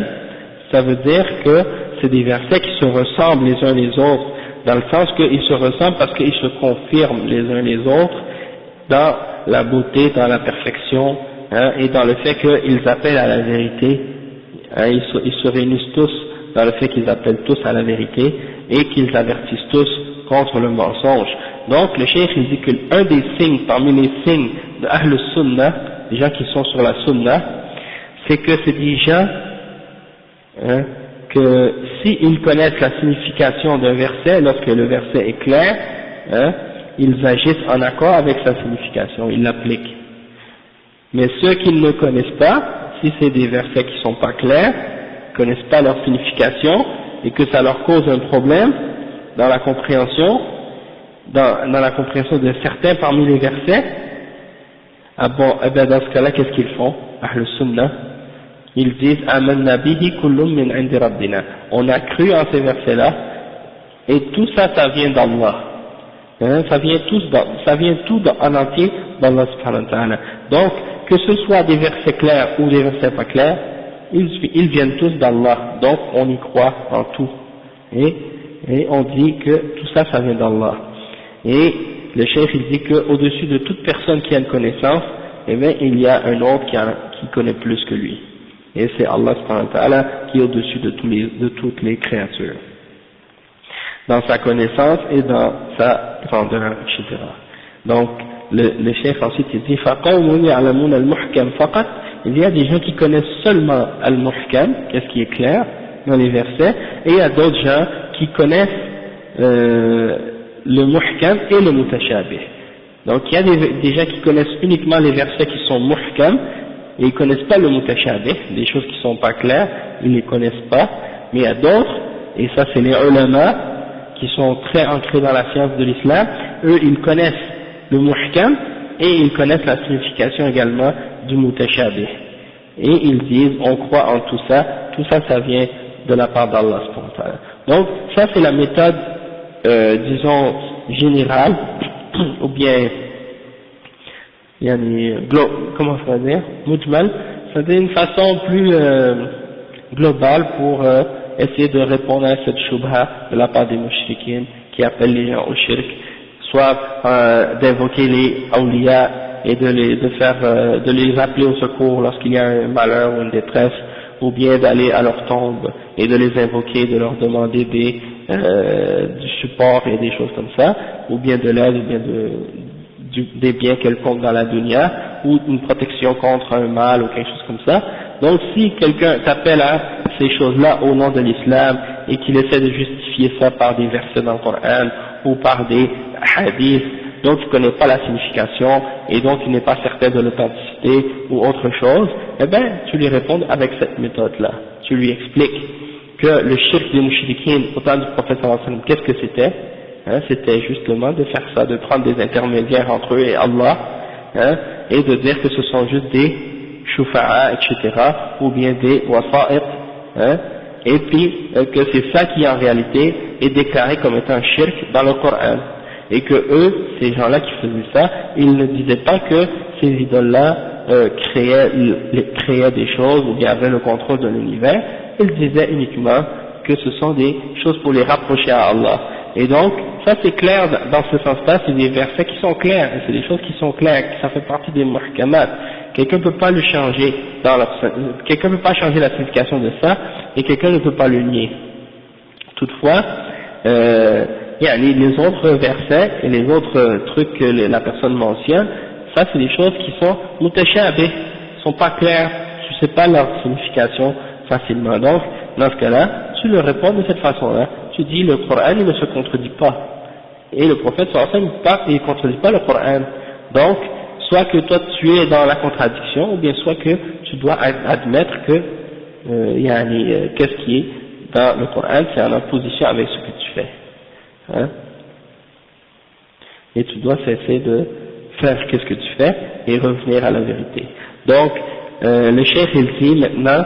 ça veut dire que c'est des versets qui se ressemblent les uns les autres, dans le sens qu'ils se ressemblent parce qu'ils se confirment les uns les autres dans la beauté, dans la perfection, et dans le fait qu'ils appellent à la vérité, ils se réunissent tous dans le fait qu'ils appellent tous à la vérité et qu'ils avertissent tous contre le mensonge. Donc le cheikh il dit qu'un des signes parmi les signes de Ahl Sunnah, des gens qui sont sur la Sunnah, c'est que c'est des gens que s'ils connaissent la signification d'un verset, lorsque le verset est clair, ils agissent en accord avec sa signification, ils l'appliquent. Mais ceux qui ne le connaissent pas, si c'est des versets qui ne sont pas clairs, ne connaissent pas leur signification, et que ça leur cause un problème dans la compréhension, dans la compréhension de certains parmi les versets, ah bon, eh bien dans ce cas-là, qu'est-ce qu'ils font, Ahl Sunnah? Ils disent Amanna bihi kullum min indi rabbina. On a cru en ces versets-là, et tout ça, ça vient d'Allah. Ça vient tout en entier d'Allah subhanahu wa ta'ala. Donc, que ce soit des versets clairs ou des versets pas clairs, ils viennent tous d'Allah. Donc, on y croit en tout. Et on dit que tout ça, ça vient d'Allah. Et le cheikh, il dit qu'au-dessus de toute personne qui a une connaissance, eh bien, il y a un autre qui connaît plus que lui. Et c'est Allah subhanahu wa ta'ala qui est au-dessus de toutes les créatures, dans sa connaissance et dans sa grandeur, etc. Donc, le cheikh ensuite il dit فَقَوْمٌ يَعْلَمُونَ الْمُحْكَمْ فَقَطْ. Il y a des gens qui connaissent seulement al-muhkam, qu'est-ce qui est clair dans les versets, et il y a d'autres gens qui connaissent le muhkam et le mutashabih. Donc il y a des gens qui connaissent uniquement les versets qui sont muhkam, et ils connaissent pas le mutashabih, des choses qui sont pas claires, ils les connaissent pas, mais il y a d'autres, et ça c'est les ulama, qui sont très ancrés dans la science de l'islam, eux ils connaissent le muhkam, et ils connaissent la signification également du mutashabih. Et ils disent, on croit en tout ça ça vient de la part d'Allah. Donc ça c'est la méthode, disons, générale, ou bien, comment ça veut dire, mujmal, c'est-à-dire une façon plus globale pour essayer de répondre à cette shubha de la part des mushrikines qui appellent les gens au shirk, soit d'invoquer les awliya et de les appeler au secours lorsqu'il y a un malheur ou une détresse, ou bien d'aller à leur tombe et de les invoquer, de leur demander du support et des choses comme ça, ou bien de l'aide, ou bien des biens quelconques dans la dunya, ou une protection contre un mal ou quelque chose comme ça. Donc si quelqu'un t'appelle à ces choses-là au nom de l'islam et qu'il essaie de justifier ça par des versets dans le Coran ou par des hadiths, donc il ne connaît pas la signification et donc il n'est pas certain de l'authenticité ou autre chose, eh bien tu lui réponds avec cette méthode-là. Tu lui expliques que le shirk des mouchriquines au temps du prophète sallallahu alayhi wa sallam, qu'est-ce que c'était? C'était justement de faire ça, de prendre des intermédiaires entre eux et Allah, et de dire que ce sont juste des shufa'a, etc., ou bien des wasa'it, et puis que c'est ça qui en réalité est déclaré comme étant un shirk dans le Coran, et que eux, ces gens-là qui faisaient ça, ils ne disaient pas que ces idoles-là créaient des choses ou bien avaient le contrôle de l'univers, ils disaient uniquement que ce sont des choses pour les rapprocher à Allah. Et donc, ça c'est clair dans ce sens-là, c'est des versets qui sont clairs, c'est des choses qui sont claires, ça fait partie des muhkamat. Quelqu'un ne peut pas le changer, quelqu'un ne peut pas changer la signification de ça, et quelqu'un ne peut pas le nier. Toutefois, les autres versets et les autres trucs que la personne mentionne, ça c'est des choses qui sont mutashabih, sont pas claires, tu sais pas leur signification facilement. Donc, dans ce cas-là, tu leur réponds de cette façon-là. Tu dis le Coran il ne se contredit pas, et le prophète sallallahu alayhi wa sallam il ne contredit pas le Coran. Donc, soit que toi tu es dans la contradiction, ou bien soit que tu dois admettre que qu'est-ce qui est dans le Coran, c'est en opposition avec ce que tu fais. et tu dois cesser de faire qu'est-ce que tu fais et revenir à la vérité. Donc le cheikh il dit maintenant,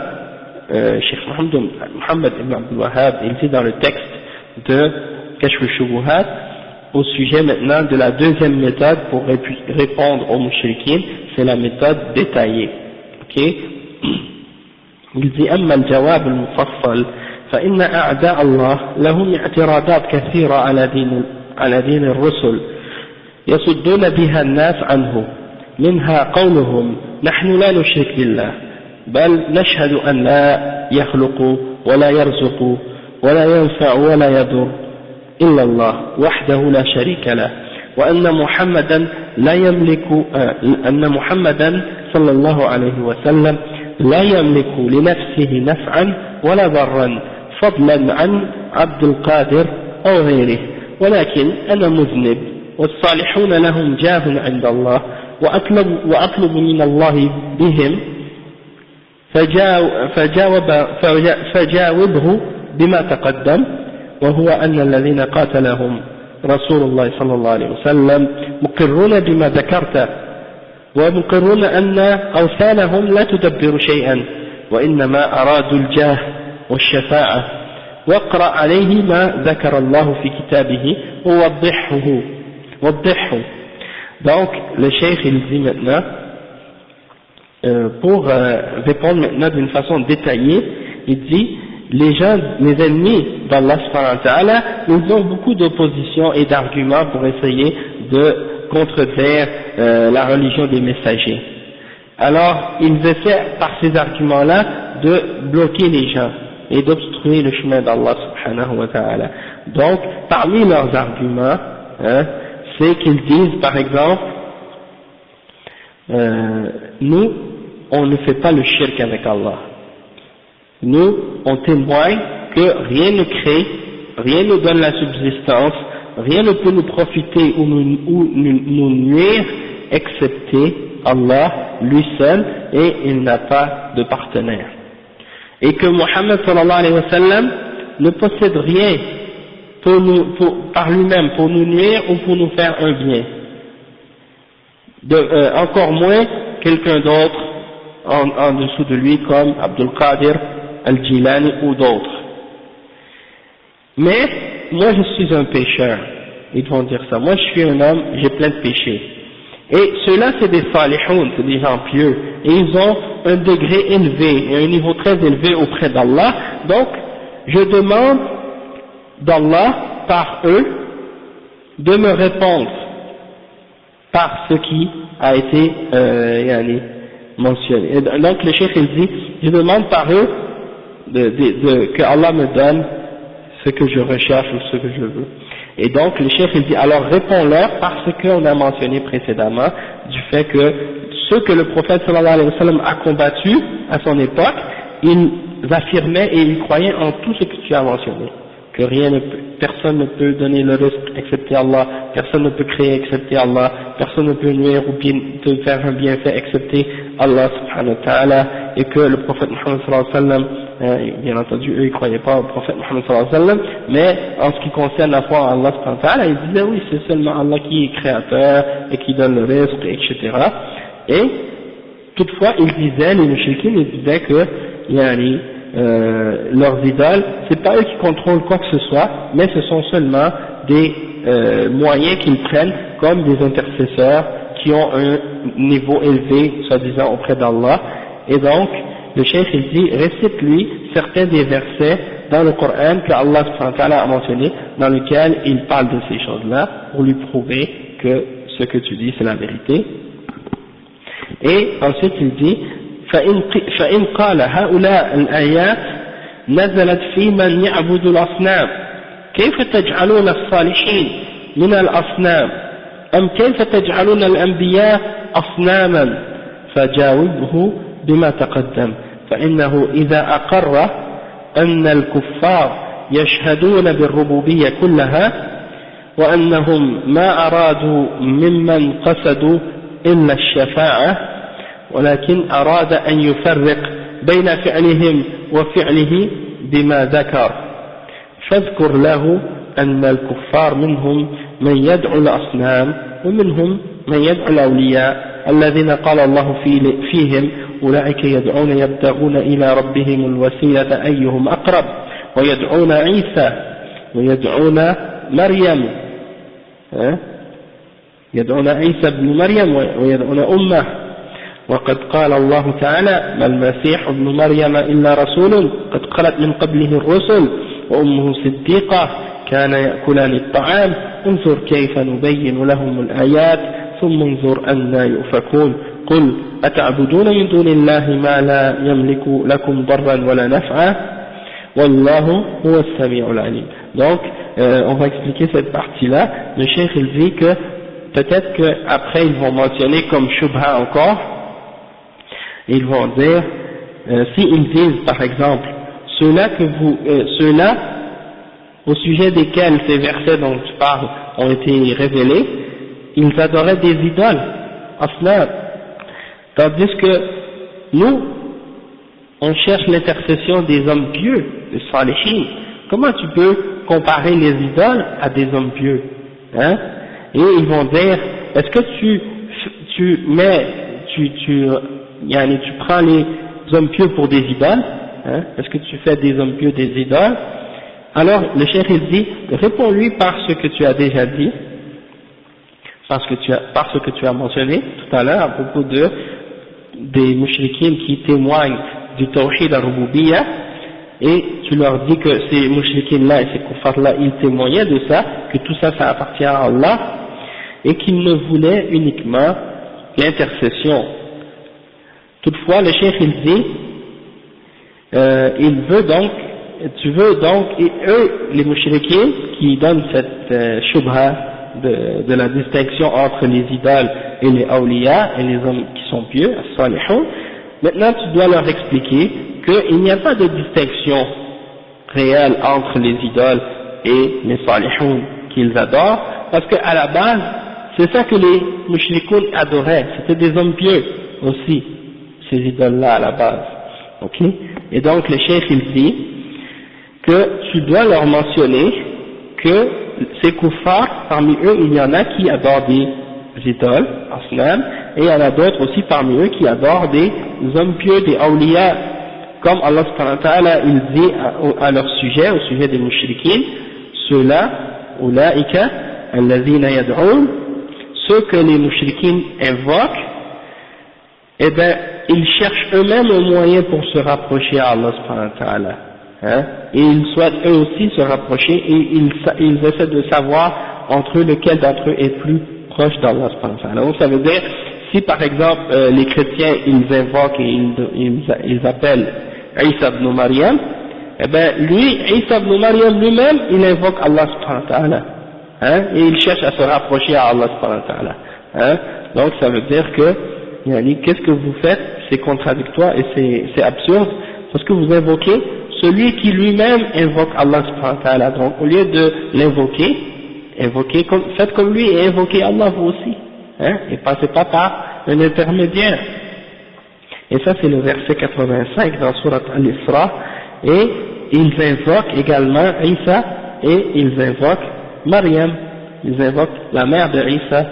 Cheikh Mohammed ibn Abdul Wahhab, il dit dans le texte de Kashf al-Shubuhat au sujet maintenant de la deuxième méthode pour répondre aux mushrikin, c'est la méthode détaillée. Ok? Il dit أما الجواب المفصل فإن أعداء الله لهم اعتراضات كثيرة على دين الرسل يصدون بها الناس عنه، منها قولهم نحن لا نشرك بالله بل نشهد أن لا يخلق ولا يرزق ولا ينفع ولا يضر إلا الله وحده لا شريك له، وأن محمدا لا يملك أن محمدا صلى الله عليه وسلم لا يملك لنفسه نفعا ولا ضرا فضلا عن عبد القادر أو غيره، ولكن أنا مذنب والصالحون لهم جاه عند الله وأطلب من الله بهم فجاوبه بما تقدم، وهو أن الذين قاتلهم رسول الله صلى الله عليه وسلم مقرون بما ذكرت ومقرون أن أوثانهم لا تدبر شيئا وإنما أرادوا الجاه والشفاعة، واقرأ عليه ما ذكر الله في كتابه ووضحه. Donc le cheikh il dit maintenant pour répondre maintenant d'une façon détaillée, il dit les gens, les ennemis d'Allah subhanahu wa ta'ala, ils ont beaucoup d'oppositions et d'arguments pour essayer de contredire la religion des messagers. Alors ils essaient par ces arguments-là de bloquer les gens et d'obstruer le chemin d'Allah subhanahu wa ta'ala. Donc parmi leurs arguments, c'est qu'ils disent par exemple nous on ne fait pas le shirk avec Allah, nous on témoigne que rien ne crée, rien ne donne la subsistance, rien ne peut nous profiter ou nous nuire excepté Allah lui seul, et il n'a pas de partenaire, et que Muhammad sallallahu alayhi wa sallam ne possède rien par lui-même pour nous nuire ou pour nous faire un bien, encore moins quelqu'un d'autre en dessous de lui comme Abdul Qadir Al-Jilani ou d'autres. Mais moi je suis un pécheur, ils vont dire ça, moi je suis un homme, j'ai plein de péchés, et ceux-là c'est des salihoun, c'est des gens pieux, et ils ont un degré élevé, et un niveau très élevé auprès d'Allah, donc je demande d'Allah par eux de me répondre par ce qui a été mentionné. Et donc le cheikh il dit, je demande par eux que Allah me donne ce que je recherche ou ce que je veux. Et donc le cheikh il dit, alors réponds-leur par ce qu'on a mentionné précédemment, du fait que ceux que le prophète sallallahu alayhi wa sallam a combattu à son époque, ils affirmaient et ils croyaient en tout ce que tu as mentionné, que personne ne peut donner le risque excepté Allah, personne ne peut créer excepté Allah, personne ne peut nuire ou bien te faire un bienfait excepté Allah subhanahu wa ta'ala, et que le prophète Muhammad sallallahu alayhi wa sallam, bien entendu eux ils croyaient pas au prophète Muhammad sallallahu alayhi wa sallam, mais en ce qui concerne la foi en Allah subhanahu wa ta'ala, ils disaient oui c'est seulement Allah qui est créateur et qui donne le risque, etc. Et toutefois ils disaient, les mushrikin ils disaient que leurs idoles, c'est pas eux qui contrôlent quoi que ce soit, mais ce sont seulement des moyens qu'ils prennent comme des intercesseurs qui ont un niveau élevé, soi-disant, auprès d'Allah. Et donc, le cheikh il dit, récite-lui certains des versets dans le Coran que Allah subhanahu wa ta'ala a mentionné, dans lequel il parle de ces choses-là, pour lui prouver que ce que tu dis c'est la vérité. Et ensuite il dit, فإن قال هؤلاء الآيات نزلت في من يعبد الأصنام كيف تجعلون الصالحين من الأصنام أم كيف تجعلون الأنبياء أصناما، فجاوبه بما تقدم، فإنه إذا أقر أن الكفار يشهدون بالربوبية كلها وأنهم ما أرادوا ممن قصدوا إلا الشفاعة، ولكن أراد أن يفرق بين فعلهم وفعله بما ذكر، فاذكر له أن الكفار منهم من يدعو الأصنام ومنهم من يدعو الأولياء الذين قال الله فيهم أولئك يدعون يبتغون إلى ربهم الوسيلة أيهم أقرب ويدعون عيسى ويدعون مريم يدعون عيسى بن مريم ويدعون أمه وقد قال الله تعالى ما المسيح ابن مريم إلا رسول قد خلت من قبله الرسل وأمه صديقة كان يأكلان الطعام انظر كيف نبين لهم الآيات ثم انظر أنى يؤفكون قل أتعبدون من دون الله ما لا يملك لكم ضرا ولا نفعا والله هو السميع العليم. Donc on va expliquer cette partie-là. Le cheikh il dit que peut-être qu'après ils vont mentionner comme shubha encore, ils vont dire s'ils disent par exemple ceux-là au sujet desquels ces versets dont tu parles ont été révélés, ils adoraient des idoles, asnam, tandis que nous on cherche l'intercession des hommes pieux, des salihin. Comment tu peux comparer les idoles à des hommes pieux, hein? Et ils vont dire, est-ce que tu prends les hommes pieux pour des idoles, hein? Est-ce que tu fais des hommes pieux des idoles? Alors le cheikh il dit, réponds-lui par ce que tu as déjà dit, par ce que tu as mentionné tout à l'heure à propos des mushrikines qui témoignent du tawhid al-rububiyyah, et tu leur dis que ces mushrikines-là et ces kuffars-là, ils témoignaient de ça, que tout ça, ça appartient à Allah, et qu'ils ne voulaient uniquement l'intercession. Toutefois, le cheikh il dit, tu veux donc, et eux, les mushrikines, qui donnent cette shubha de la distinction entre les idoles et les awliya, et les hommes qui sont pieux, as-salihun, maintenant tu dois leur expliquer qu'il n'y a pas de distinction réelle entre les idoles et les salihun qu'ils adorent, parce qu'à la base, c'est ça que les mushrikoun adoraient, c'était des hommes pieux aussi, ces idoles-là à la base. Ok? Et donc le cheikh il dit que tu dois leur mentionner que ces kuffars, parmi eux, il y en a qui adorent des idoles, asnam, et il y en a d'autres aussi parmi eux qui adorent des hommes pieux, des awliya, comme Allah subhanahu wa ta'ala, il dit à leur sujet, au sujet des mushrikines, ceux-là, ulaika, alladhina yad'un, ceux que les mushrikines invoquent, eh ben, ils cherchent eux-mêmes un moyen pour se rapprocher à Allah subhanahu wa ta'ala. Hein? Et ils souhaitent eux aussi se rapprocher et ils essaient de savoir entre eux lequel d'entre eux est plus proche d'Allah subhanahu wa ta'ala. Donc ça veut dire, si par exemple les chrétiens ils invoquent et ils appellent Isa ibn Maryam, eh ben lui, Isa ibn Maryam lui-même, il invoque Allah subhanahu wa ta'ala, hein, et il cherche à se rapprocher à Allah subhanahu wa ta'ala, hein. Donc ça veut dire que, qu'est-ce que vous faites, c'est contradictoire et c'est absurde, parce que vous invoquez celui qui lui-même invoque Allah subhanahu wa ta'ala. Donc au lieu de l'invoquer, faites comme lui et invoquez Allah vous aussi, hein, et passez pas par un intermédiaire. Et ça c'est le verset 85 dans Surat Al-Isra, et ils invoquent également Isa, et ils invoquent Maryam, ils invoquent la mère de Isa,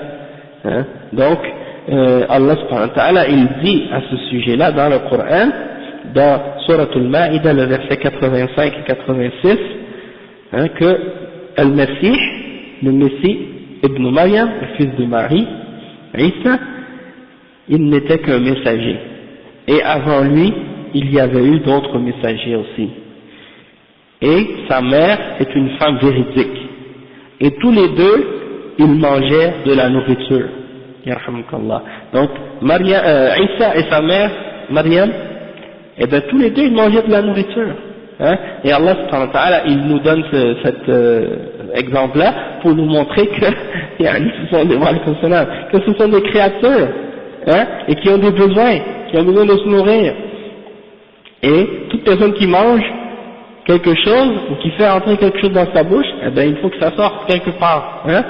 hein. Donc Allah subhanahu wa ta'ala il dit à ce sujet-là dans le Coran, dans Surat Al-Ma'ida, le verset 85 et 86, hein, que Al-Masih, le Messie, Ibn Maryam, le fils de Marie, Isa, il n'était qu'un messager. Et avant lui, il y avait eu d'autres messagers aussi. Et sa mère est une femme véridique. Et tous les deux, ils mangeaient de la nourriture. Yarhamukallah. Donc, Isa et sa mère, Maryam, et bien tous les deux, ils mangeaient de la nourriture. Hein? Et Allah subhanahu wa ta'ala, il nous donne cet exemple-là pour nous montrer que, que ce sont des créatures, hein, et qui ont des besoins, qui ont besoin de se nourrir. Et toute personne qui mange quelque chose, ou qui fait entrer quelque chose dans sa bouche, eh bien il faut que ça sorte quelque part. Hein?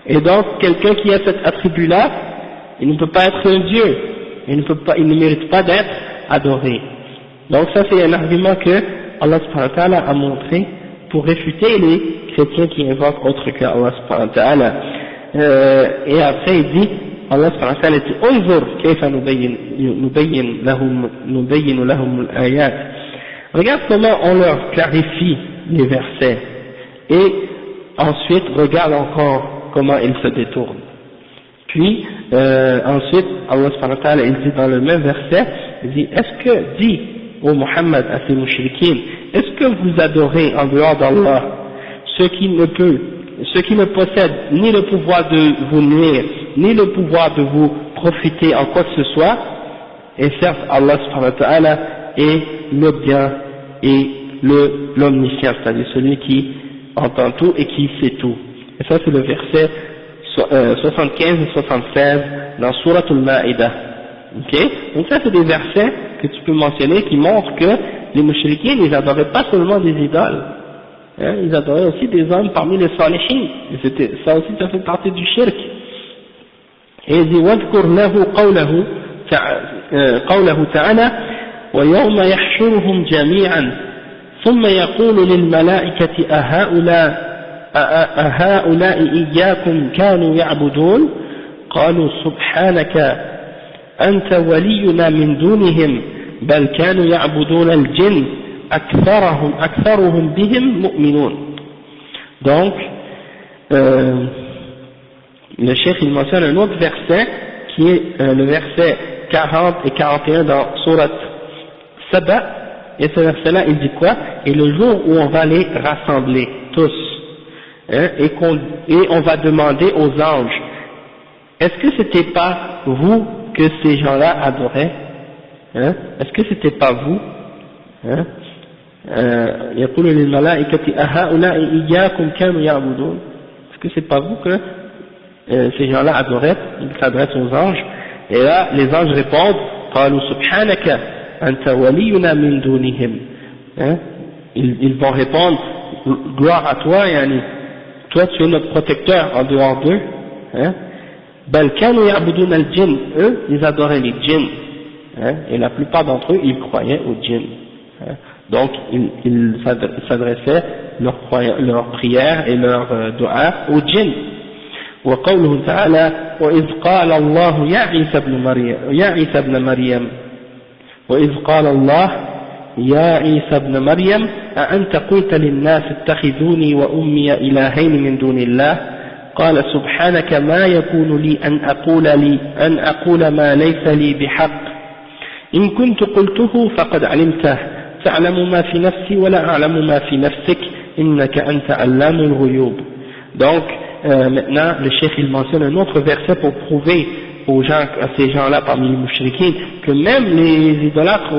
Et donc, quelqu'un qui a cet attribut-là, il ne peut pas être un Dieu, il ne mérite pas d'être adoré. Donc ça c'est un argument que Allah subhanahu wa ta'ala a montré pour réfuter les chrétiens qui invoquent autre que Allah subhanahu wa ta'ala. Et après il dit, Allah subhanahu wa ta'ala dit, Unzur kayfa nubayyin lahum al-ayat. Regarde comment on leur clarifie les versets. Et ensuite, regarde encore comment ils se détournent. Puis, ensuite, Allah subhanahu wa ta'ala, il dit dans le même verset, il dit, dit ô Muhammad à ces mouchriquines, est-ce que vous adorez en dehors d'Allah ce qui ne possède ni le pouvoir de vous nuire, ni le pouvoir de vous profiter en quoi que ce soit, et certes, Allah subhanahu wa ta'ala est l'omniscient et l'omniscient, c'est-à-dire celui qui entend tout et qui sait tout. Et ça c'est le verset 75 et 76 dans Surat al-Ma'idah. Okay? Donc ça c'est des versets que tu peux mentionner qui montrent que les mouchriquins ils adoraient pas seulement des idoles, hein, ils adoraient aussi des hommes parmi les salihin, et ça aussi ça fait partie du shirk. Et il dit وَاذْكُرْ لَهُ قَوْلَهُ تَعَالَى وَيَوْمَ يَحْشُرُهُمْ جَمِيعًا ثُمَّ يَقُولُ لِلْمَلَائِكَةِ أَهَؤُلَاءِ إِيَّاكُمْ كَانُوا يَعْبُدُونَ قَالُوا سُبْحَانَكَ أَنْتَ وَلِيُّنَا مِنْ دُونِهِمْ بَلْ كَانُوا يَعْبُدُونَ الْجِنَّ أَكْثَرُهُمْ بِهِمْ مُؤْمِنُونَ. Donc le cheikh il mentionne un autre verset qui est le verset 40 et 41 dans Surat Saba, et ce verset là il dit quoi? Et le jour où on va les rassembler tous, hein, et on va demander aux anges, est-ce que c'était pas vous que ces gens-là adoraient, hein? Est-ce que c'était pas vous, hein? يقول للملائكة أهؤلاء إياكم كانوا يعبدون. Est-ce que c'est pas vous que ces gens-là adoraient? Ils s'adressent aux anges, et là les anges répondent قالوا سبحانك أنت ولينا من دونهم, hein? Ils vont répondre gloire à toi, yani, toi tu es notre protecteur en dehors d'eux, hein? بل كانوا يعبدون الجن, eux ils adoraient les djinns, hein? Et la plupart d'entre eux ils croyaient aux djinns, hein? Donc ils s'adressaient leur prière et leur dua aux djinns. وقوله تعالى وإذ قال الله يا عيسى ابن مريم وإذ قال الله يا عيسى ابن مريم أأنت قلت للناس اتخذوني وأمي إلهين من دون الله قال سبحانك ما يكون لي أن أقول ما ليس لي بحق إن كنت قلته فقد علمته تعلم ما في نفسي ولا أعلم ما في نفسك إنك أنت علام الغيوب. Donc maintenant le cheikh il mentionne un autre verset pour prouver aux gens, à ces gens-là parmi les mouchriquins, que même les idolâtres,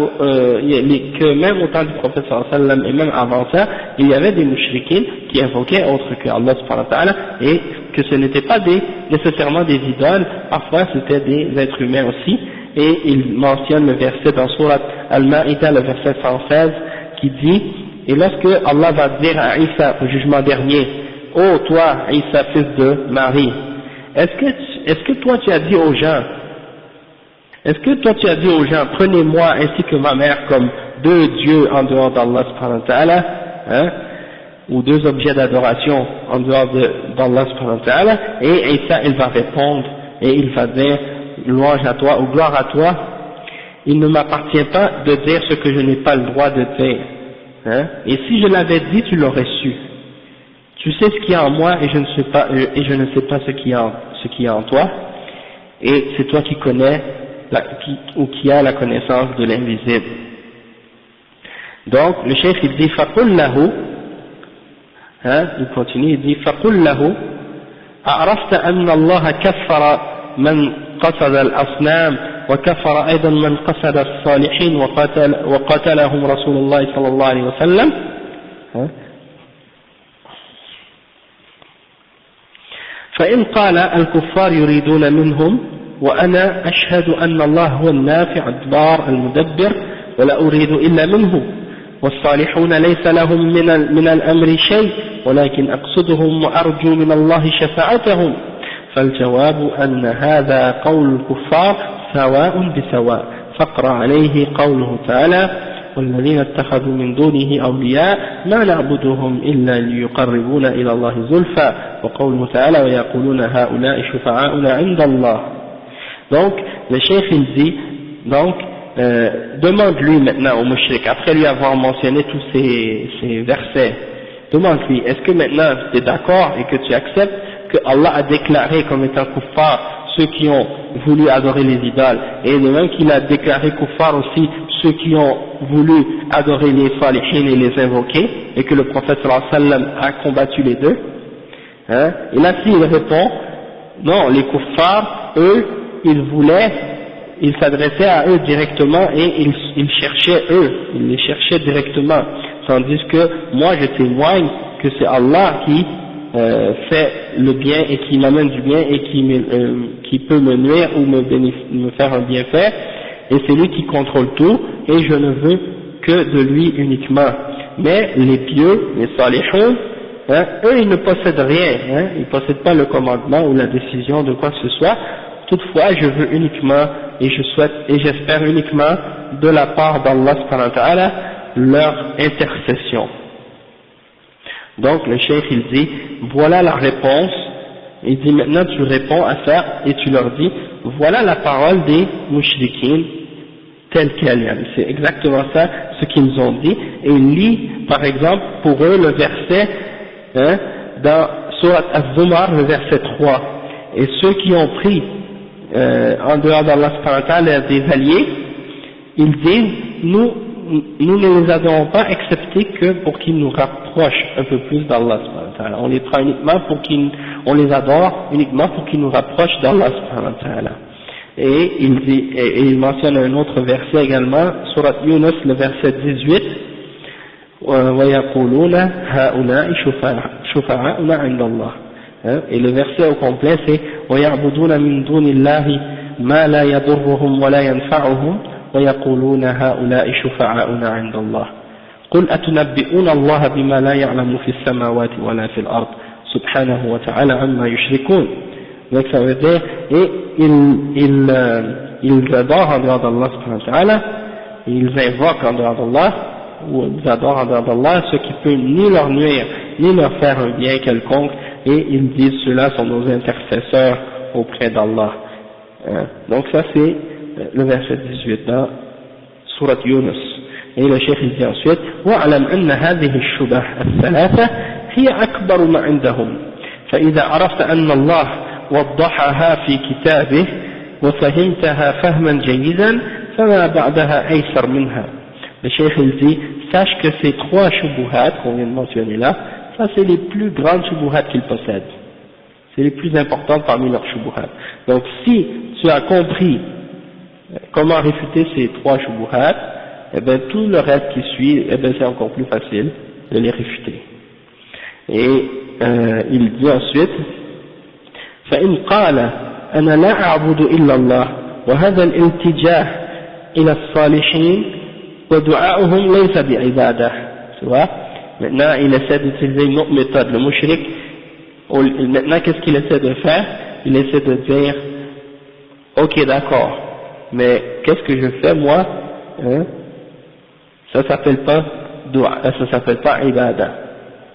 que même au temps du prophète sallallahu alayhi wa sallam et même avant ça, il y avait des mouchriquins qui invoquaient autre que Allah subhanahu wa ta'ala, et que ce n'étaient pas nécessairement des idoles, parfois c'était des êtres humains aussi. Et il mentionne le verset dans Surat Al-Ma'idah, le verset 116, qui dit, et lorsque Allah va dire à Isa au jugement dernier, ô toi Isa fils de Marie, est-ce que toi tu as dit aux gens, prenez-moi ainsi que ma mère comme deux dieux en dehors d'Allah subhanahu wa ta'ala, hein, ou deux objets d'adoration en dehors d'Allah subhanahu wa ta'ala, et Isa il va répondre, et il va dire, louange à toi, ou gloire à toi, il ne m'appartient pas de dire ce que je n'ai pas le droit de dire, hein, et si je l'avais dit tu l'aurais su. Tu sais ce qu'il y a en moi et je ne sais pas ce qu'il y a en toi, et c'est toi qui connais qui a la connaissance de l'invisible. Donc le cheikh il dit faqul lahu, hein, il continue, il dit faqul lahu a'rafta anna Allah kaffara man qasada al-asnam wa kafara aidan man qasada as-salihin wa qatalahum Rasulullah sallallahu alayhi wa sallam, hein. فإن قال الكفار يريدون منهم وأنا أشهد أن الله هو النافع الضار المدبر ولا أريد إلا منه والصالحون ليس لهم من الأمر شيء ولكن أقصدهم وأرجو من الله شفاعتهم فالجواب أن هذا قول الكفار سواء بسواء فاقرأ عليه قوله تعالى والذين اتخذوا من دونه أولياء ما نعبدهم إلا ليقربونا إلى الله زلفى وقوله تعالى ويقولون هؤلاء شفعاؤنا عند الله. Donc le cheikh il dit donc demande-lui maintenant au mushrik, après lui avoir mentionné tous ces versets, demande-lui, est-ce que maintenant tu es d'accord et que tu acceptes que Allah a déclaré comme étant kuffar ceux qui ont voulu adorer les idoles, et de même qu'il a déclaré kuffar aussi ceux qui ont voulu adorer les salihin et les invoquer, et que le prophète sallallahu alayhi wa sallam a combattu les deux, hein? Et là s'il répond, non, les kuffars, eux, ils s'adressaient à eux directement et ils cherchaient eux, ils les cherchaient directement, tandis que moi je témoigne que c'est Allah qui fait le bien et qui m'amène du bien et qui peut me nuire ou me faire un bienfait, et c'est lui qui contrôle tout et je ne veux que de lui uniquement. Mais les pieux, les salihun, hein, eux ils ne possèdent rien, hein, ils ne possèdent pas le commandement ou la décision de quoi que ce soit. Toutefois je veux uniquement et je souhaite et j'espère uniquement de la part d'Allah subhanahu wa ta'ala leur intercession. Donc le cheikh il dit voilà la réponse, il dit maintenant tu réponds à ça et tu leur dis voilà la parole des mushrikines telle qu'elle, c'est exactement ça ce qu'ils ont dit, et il lit par exemple pour eux le verset hein, dans Surat Az-Zumar le verset 3, et ceux qui ont pris en dehors d'Allah subhanahu wa ta'ala des alliés, ils disent nous ne les adorons pas excepté que pour qu'ils nous rapprochent un peu plus d'Allah subhanahu wa ta'ala. On les prend uniquement on les adore uniquement pour qu'ils nous rapprochent d'Allah subhanahu wa ta'ala. Et il mentionne un autre verset également, Surat Yunus, le verset 18, وَيَقُولُونَ هَؤُلَاءِ شُفَعَاؤُنَا عِنْدَ اللَّهِ. Et le verset au complet c'est وَيَعْبُدُونَ مِنْ دُونِ اللَّهِ مَا لَا يَضُرُّهُمْ وَلَا يَنْفَعُهُمْ ويقولون هؤلاء شفعاؤنا عند الله قل أتنبئون الله بما لا يعلم في السماوات ولا في الأرض سبحانه وتعالى عما يشركون. Donc ça veut dire, et ils adorent en dehors d'Allah subhanahu wa ta'ala, ils invoquent en dehors d'Allah, ou ils adorent en dehors d'Allah ce qui peut ni leur nuire, ni leur faire un bien quelconque, et ils disent ceux-là sont nos intercesseurs auprès d'Allah. Donc ça c'est le verset 18 dans Surat Yunus. Et le cheikh dit ensuite وَعْلَمْ أَنَّ هذه الشُّبَهِ الثلاثة هي أكبر ما عندهم فإذا عرفت أن الله وضحها في كتابه وفهمتها فهما جيدا فما بعدها أيسر منها. Le cheikh dit sache que ces trois shubuhat qu'on vient de mentionner là, ça c'est les plus grandes shubuhat qu'ils possèdent, c'est les plus importantes parmi leurs shubuhat. Donc si tu as compris comment réfuter ces trois shubuhat, eh bien tout le reste qui suit, eh bien c'est encore plus facile de les réfuter. Et il dit ensuite فإن قال أنا لا أعبد إلا الله وهذا الالتجاء إلى الصالحين ودعاؤهم ليس بعبادة. Tu vois, maintenant il essaie d'utiliser une autre méthode, le mushrik. Maintenant qu'est-ce qu'il essaie de faire? Il essaie de dire ok d'accord, mais qu'est-ce que je fais moi, hein? Ça s'appelle pas dua, ça s'appelle pas ibada.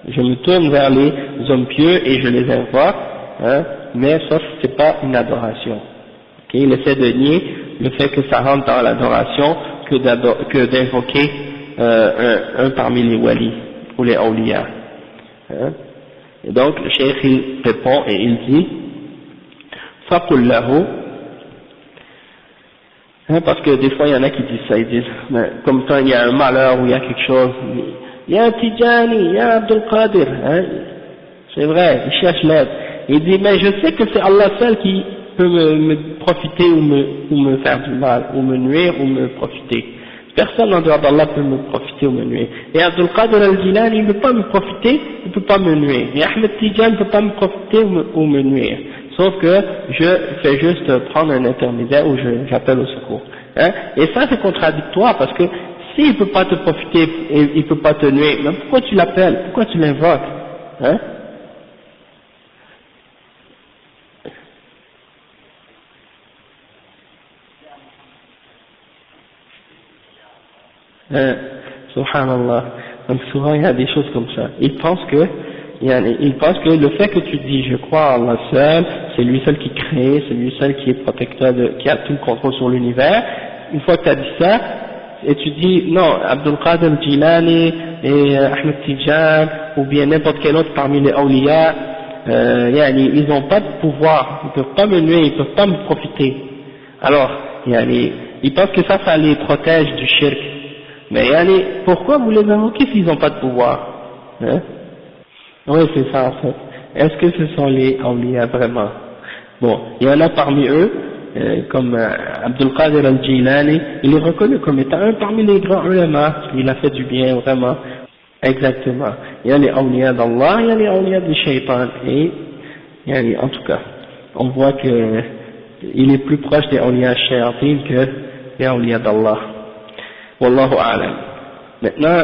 Je me tourne vers les hommes pieux et je les invoque, hein? Mais ça c'est pas une adoration. Okay? Il essaie de nier le fait que ça rentre dans l'adoration que d'invoquer un parmi les walis ou les awliya. Hein? Et donc le cheikh il répond et il dit فَقُلْ لَهُ, parce que des fois il y en a qui disent ça, ils disent comme quand il y a un malheur ou il y a quelque chose, il y a un Tijani, il y a Abdul Qadir, hein? C'est vrai, il cherche l'aide. Il dit mais je sais que c'est Allah seul qui peut me profiter ou me faire du mal, ou me nuire ou me profiter. Personne en dehors d'Allah peut me profiter ou me nuire. Et Abdul Qadir al-Jilani il ne peut pas me profiter, il ne peut pas me nuire. Et Ahmed Tijan ne peut pas me profiter ou me nuire. Sauf que je fais juste prendre un intermédiaire où j'appelle au secours. Hein? Et ça c'est contradictoire parce que s'il ne peut pas te profiter et il ne peut pas te nuire, mais pourquoi tu l'appelles? Pourquoi tu l'invoques? Hein? Subhanallah. Donc souvent il y a des choses comme ça. Ils pensent que le fait que tu dis je crois en Allah seul, c'est lui seul qui crée, c'est lui seul qui est protecteur, qui a tout le contrôle sur l'univers. Une fois que tu as dit ça, et tu dis non, Abdul Qadir Jilani et Ahmed Tijan ou bien n'importe quel autre parmi les awliya, ils n'ont pas de pouvoir, ils peuvent pas me nuire, ils peuvent pas me profiter. Alors, ils pensent que ça les protège du shirk. Mais pourquoi vous les invoquez s'ils n'ont pas de pouvoir, hein? Oui, c'est ça en fait. Est-ce que ce sont les awliya vraiment? Bon, il y en a parmi eux, comme Abdul Qadir al-Jilani, il est reconnu comme étant un parmi les grands ulama, il a fait du bien vraiment. Exactement. Il y a les awliya d'Allah, il y a les awliya du shaitan, et en tout cas, on voit que il est plus proche des awliya shayatin que des awliya d'Allah. Wallahu a'lam. Maintenant,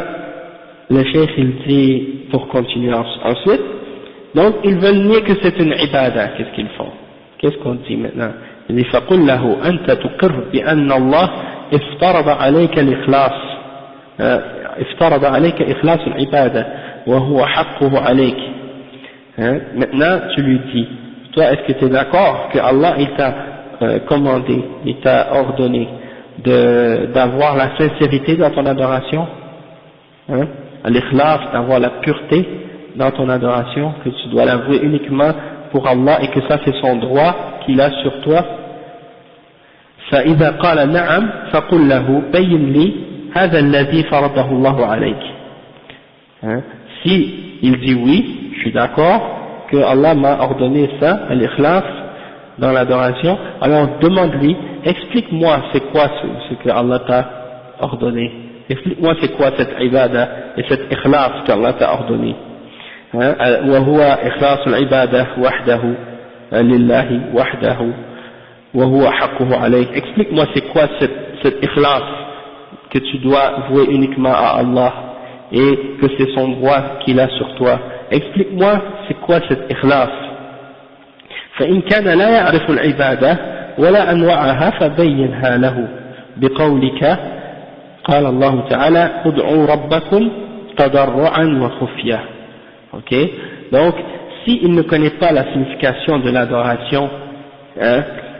le cheikh il dit, pour continuer ensuite, donc ils veulent nier que c'est une ibada. Qu'est-ce qu'ils font? Qu'est-ce qu'on dit maintenant? Il dit فَقُلْ لَهُ أَنْتَ تُقِرُّ بِأَنَّ اللَّهِ افترض عليك الإخلاص افترض عليك إخلاص العبادة وهو حقه عليك. Maintenant tu lui dis, toi est-ce que tu es d'accord que Allah il t'a commandé, il t'a ordonné d'avoir la sincérité dans ton adoration, l'ikhlas, d'avoir la pureté dans ton adoration, que tu dois l'avouer uniquement pour Allah et que ça c'est son droit qu'il a sur toi. فإذا قال نعم فقل له بين لي هذا الذي فرضه الله عليك. Si il dit oui, je suis d'accord que Allah m'a ordonné ça, l'ikhlas dans l'adoration, alors demande-lui, explique-moi c'est quoi ce que Allah t'a ordonné, explique-moi c'est quoi cette ibada et cette ikhlas qu'Allah t'a ordonné. وهو إخلاص العبادة وحده لله وحده وهو حقه عليك. Explique-moi c'est quoi cette ikhlas que tu dois vouer uniquement à Allah et que c'est son droit qu'il a sur toi. Explique-moi c'est quoi cette ikhlas. فإن كان لا يعرف العبادة ولا أنواعها فبينها له بقولك قال الله تعالى ادعوا ربكم تضرعا وخفية. Ok, donc s'il ne connaît pas la signification de l'adoration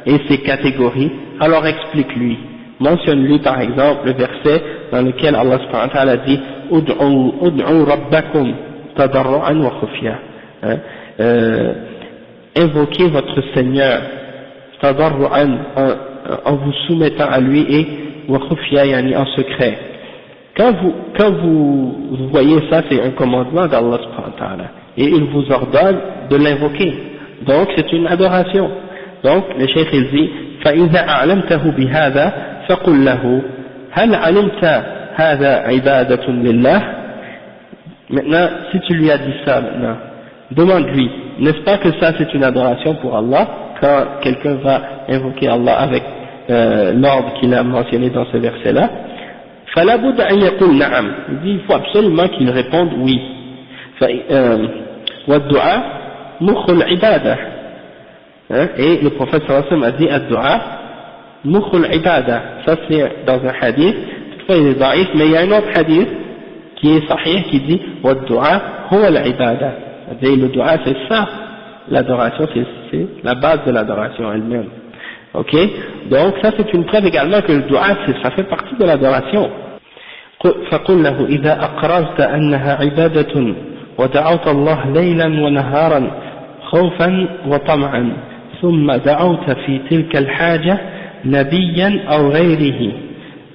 et ses catégories, alors explique-lui, mentionne-lui par exemple le verset dans lequel Allah subhanahu wa ta'ala dit ud'u rabbakum tadarru'an wa khufya, invoquez votre Seigneur tadarru'an, en vous soumettant à lui, et wa khufya yani en secret. Quand vous voyez ça, c'est un commandement d'Allah subhanahu wa ta'ala, et il vous ordonne de l'invoquer, donc c'est une adoration. Donc le cheikh il dit فإذا أعلمته بهذا فقل له هل علمت هذا عبادة لله. Maintenant si tu lui as dit ça maintenant, demande-lui, n'est-ce pas que ça c'est une adoration pour Allah, quand quelqu'un va invoquer Allah avec l'ordre qu'il a mentionné dans ce verset là. فلا بد أن يقول نعم, il dit il faut absolument qu'il réponde oui. والدعاء مخ العبادة, et le prophète sallallahu alayhi wa sallam a dit ad-du'a mukh al-ibada. Ça c'est dans un hadith, toutefois il est daïf, mais il y a un autre hadith qui est sahih qui dit wad-du'a huwa al-ibada, c'est-à-dire le du'a c'est ça, l'adoration c'est la base de l'adoration elle-même. Ok, donc ça c'est une preuve également que le du'a ça fait partie de l'adoration. فقل له إذا أقررت أنها عبادة ودعوت الله ليلا ونهارا خوفا وطمعا ثم دعوت في تلك الحاجة نبيا أو غيره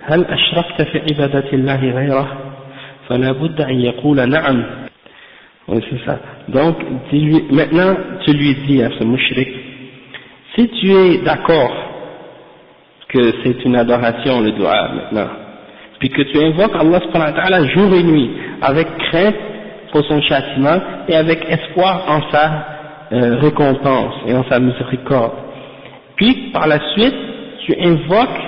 هل أشركت في عبادة الله غيره فلا بد أن يقول نعم. Oui, c'est ça. Donc maintenant tu lui dis à ce mushrik, si tu es d'accord que c'est une adoration le dua maintenant, puis que tu invoques Allah subhanahu wa ta'ala jour et nuit avec crainte pour son châtiment et avec espoir en sa récompense et en sa miséricorde, puis par la suite tu invoques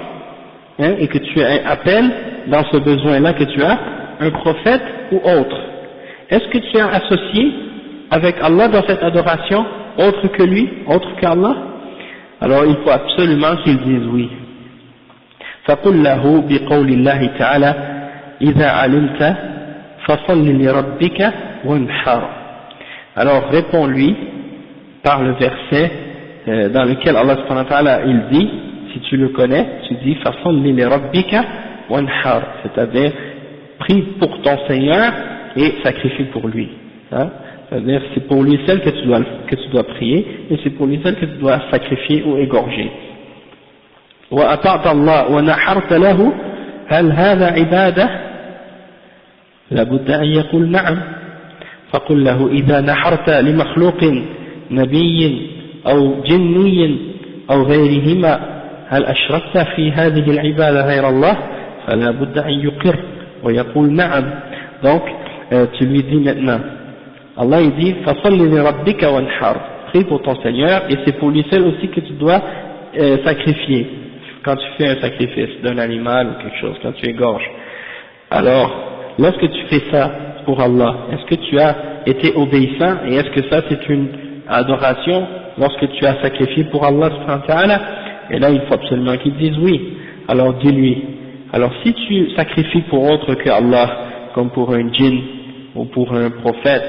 et que tu appelles dans ce besoin-là que tu as un prophète ou autre, est-ce que tu as associé avec Allah dans cette adoration autre que lui, autre qu'Allah? Alors il faut absolument qu'ils disent oui. فقل له بقول الله تعالى إذا علمت فصل لربك وانحر. Alors réponds-lui par le verset dans lequel Allah subhanahu wa ta'ala il dit, si tu le connais, tu dis فصل لربك وانحر, c'est-à-dire prie pour ton Seigneur et sacrifie pour lui, hein? C'est-à-dire c'est pour lui seul que tu dois prier et c'est pour lui seul que tu dois sacrifier ou égorger. وأطعت الله ونحرت له هل هذا عبادة؟ لابد أن يقول نعم. فقل له إذا نحرت لمخلوق نبي أو جني أو غيرهما هل أشركت في هذه العبادة غير الله؟ فلا بد أن يقر ويقول نعم. Donc tu lui dis maintenant, Allah il dit فصل لربك وانحر, prie pour ton Seigneur et c'est pour lui seul aussi que tu dois sacrifier. Quand tu fais un sacrifice d'un animal ou quelque chose, quand tu égorges, alors lorsque tu fais ça pour Allah, est-ce que tu as été obéissant et est-ce que ça c'est une adoration lorsque tu as sacrifié pour Allah subhanahu wa ta'ala? Et là il faut absolument qu'il dise oui. Alors dis-lui, alors si tu sacrifies pour autre que Allah, comme pour un djinn ou pour un prophète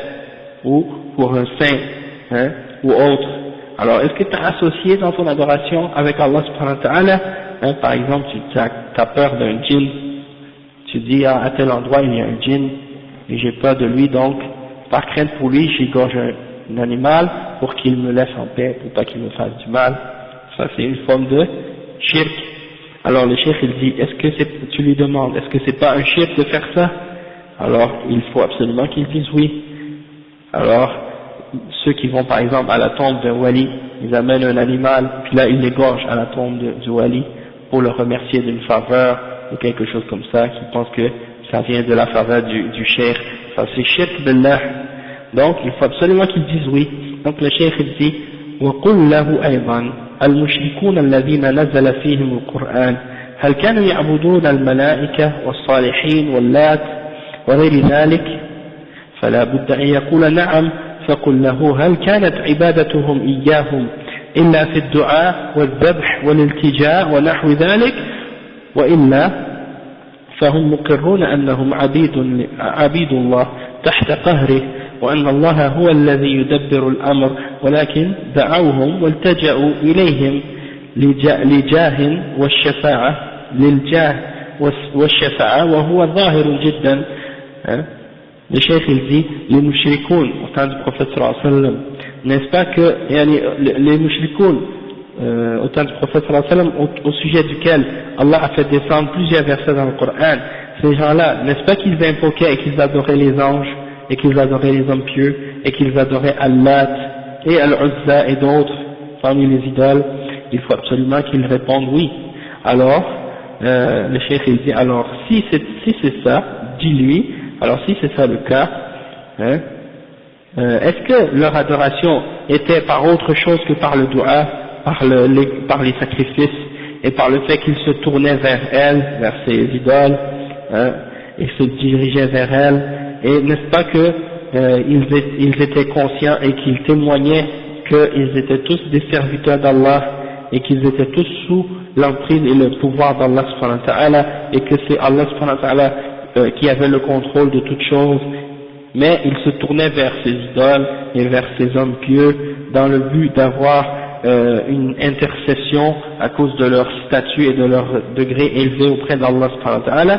ou pour un saint, hein, ou autre, alors est-ce que tu as associé dans ton adoration avec Allah subhanahu wa ta'ala, hein, par exemple tu as peur d'un djinn, tu dis à tel endroit il y a un djinn et j'ai peur de lui, donc par crainte pour lui j'égorge un animal pour qu'il me laisse en paix, pour pas qu'il me fasse du mal. Ça c'est une forme de shirk. Alors le cheikh il dit, est-ce que tu lui demandes, est-ce que c'est pas un shirk de faire ça? Alors il faut absolument qu'il dise oui. Alors ceux qui vont par exemple à la tombe d'un wali, ils amènent un animal, puis là ils l'égorgent à la tombe du wali pour le remercier d'une faveur ou quelque chose comme ça, qui pensent que ça vient de la faveur du cheikh. Ça c'est shirk billah. Donc il faut absolument qu'ils disent oui. Donc le cheikh il dit وقل له أيضا المشركون الذين نزل فيهم القرآن هل كانوا يعبدون الملائكة والصالحين واللات وغير ذلك؟ فلا بد أن يقول نعم. فقل له هل كانت عبادتهم إياهم إلا في الدعاء والذبح والالتجاء ونحو ذلك؟ وإلا فهم مقرون أنهم عبيد الله تحت قهره وأن الله هو الذي يدبر الأمر ولكن دعوهم والتجأوا إليهم لجاه والشفاعة للجاه والشفاعة وهو ظاهر جدا. Le cheikh il dit les mushrikoun au temps du prophète sallallahu alayhi wa sallam, n'est-ce pas que les mushrikoun au temps du prophète sallallahu alayhi wa sallam au sujet duquel Allah a fait descendre plusieurs versets dans le Coran, ces gens-là, n'est-ce pas qu'ils invoquaient et qu'ils adoraient les anges et qu'ils adoraient les hommes pieux et qu'ils adoraient Allah et Al-Uzza et d'autres parmi les idoles? Il faut absolument qu'ils répondent oui. Alors le cheikh il dit, alors si c'est ça, dis-lui, alors si c'est ça le cas, hein, est-ce que leur adoration était par autre chose que par le dua, par les sacrifices et par le fait qu'ils se tournaient vers elles, vers ces idoles, hein, et se dirigeaient vers elles, et n'est-ce pas que ils étaient conscients et qu'ils témoignaient qu'ils étaient tous des serviteurs d'Allah et qu'ils étaient tous sous l'emprise et le pouvoir d'Allah subhanahu wa ta'ala et que c'est Allah subhanahu wa ta'ala qui avait le contrôle de toutes choses, mais ils se tournaient vers ces idoles et vers ces hommes pieux dans le but d'avoir une intercession à cause de leur statut et de leur degré élevé auprès d'Allah subhanahu wa ta'ala.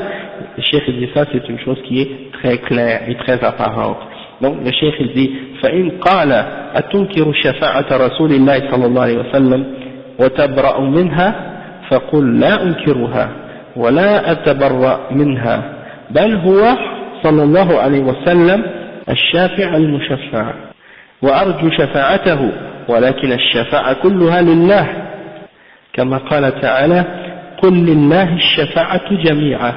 Le cheikh il dit ça, c'est une chose qui est très claire et très apparente. Donc le cheikh il dit فإن قال أتنكر شفاعة رسول الله صلى الله عليه وسلم وتبرأ منها فقل لا أنكرها ولا أتبرأ منها بل هو صلى الله عليه وسلم الشافع المشفع وأرجو شفاعته ولكن الشفاعة كلها لله كما قال تعالى قل لله الشفاعة جميعا.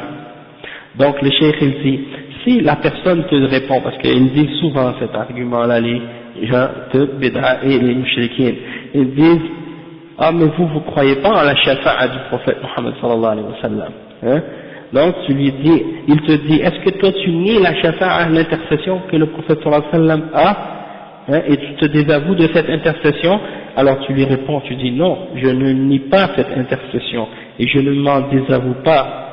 Donc le cheikh il dit, si la personne te répond, parce qu'ils disent souvent cet argument-là, les gens de Bid'a et les Mushrikines, ils disent, ah mais vous croyez pas en la shafa'a du prophète Muhammad sallallahu alayhi wa sallam, hein? Donc tu lui dis, il te dit, est-ce que toi tu nies la shafa'a, l'intercession que le prophète sallallahu alayhi wa sallam a, hein, et tu te désavoues de cette intercession? Alors tu lui réponds, tu dis non, je ne nie pas cette intercession et je ne m'en désavoue pas.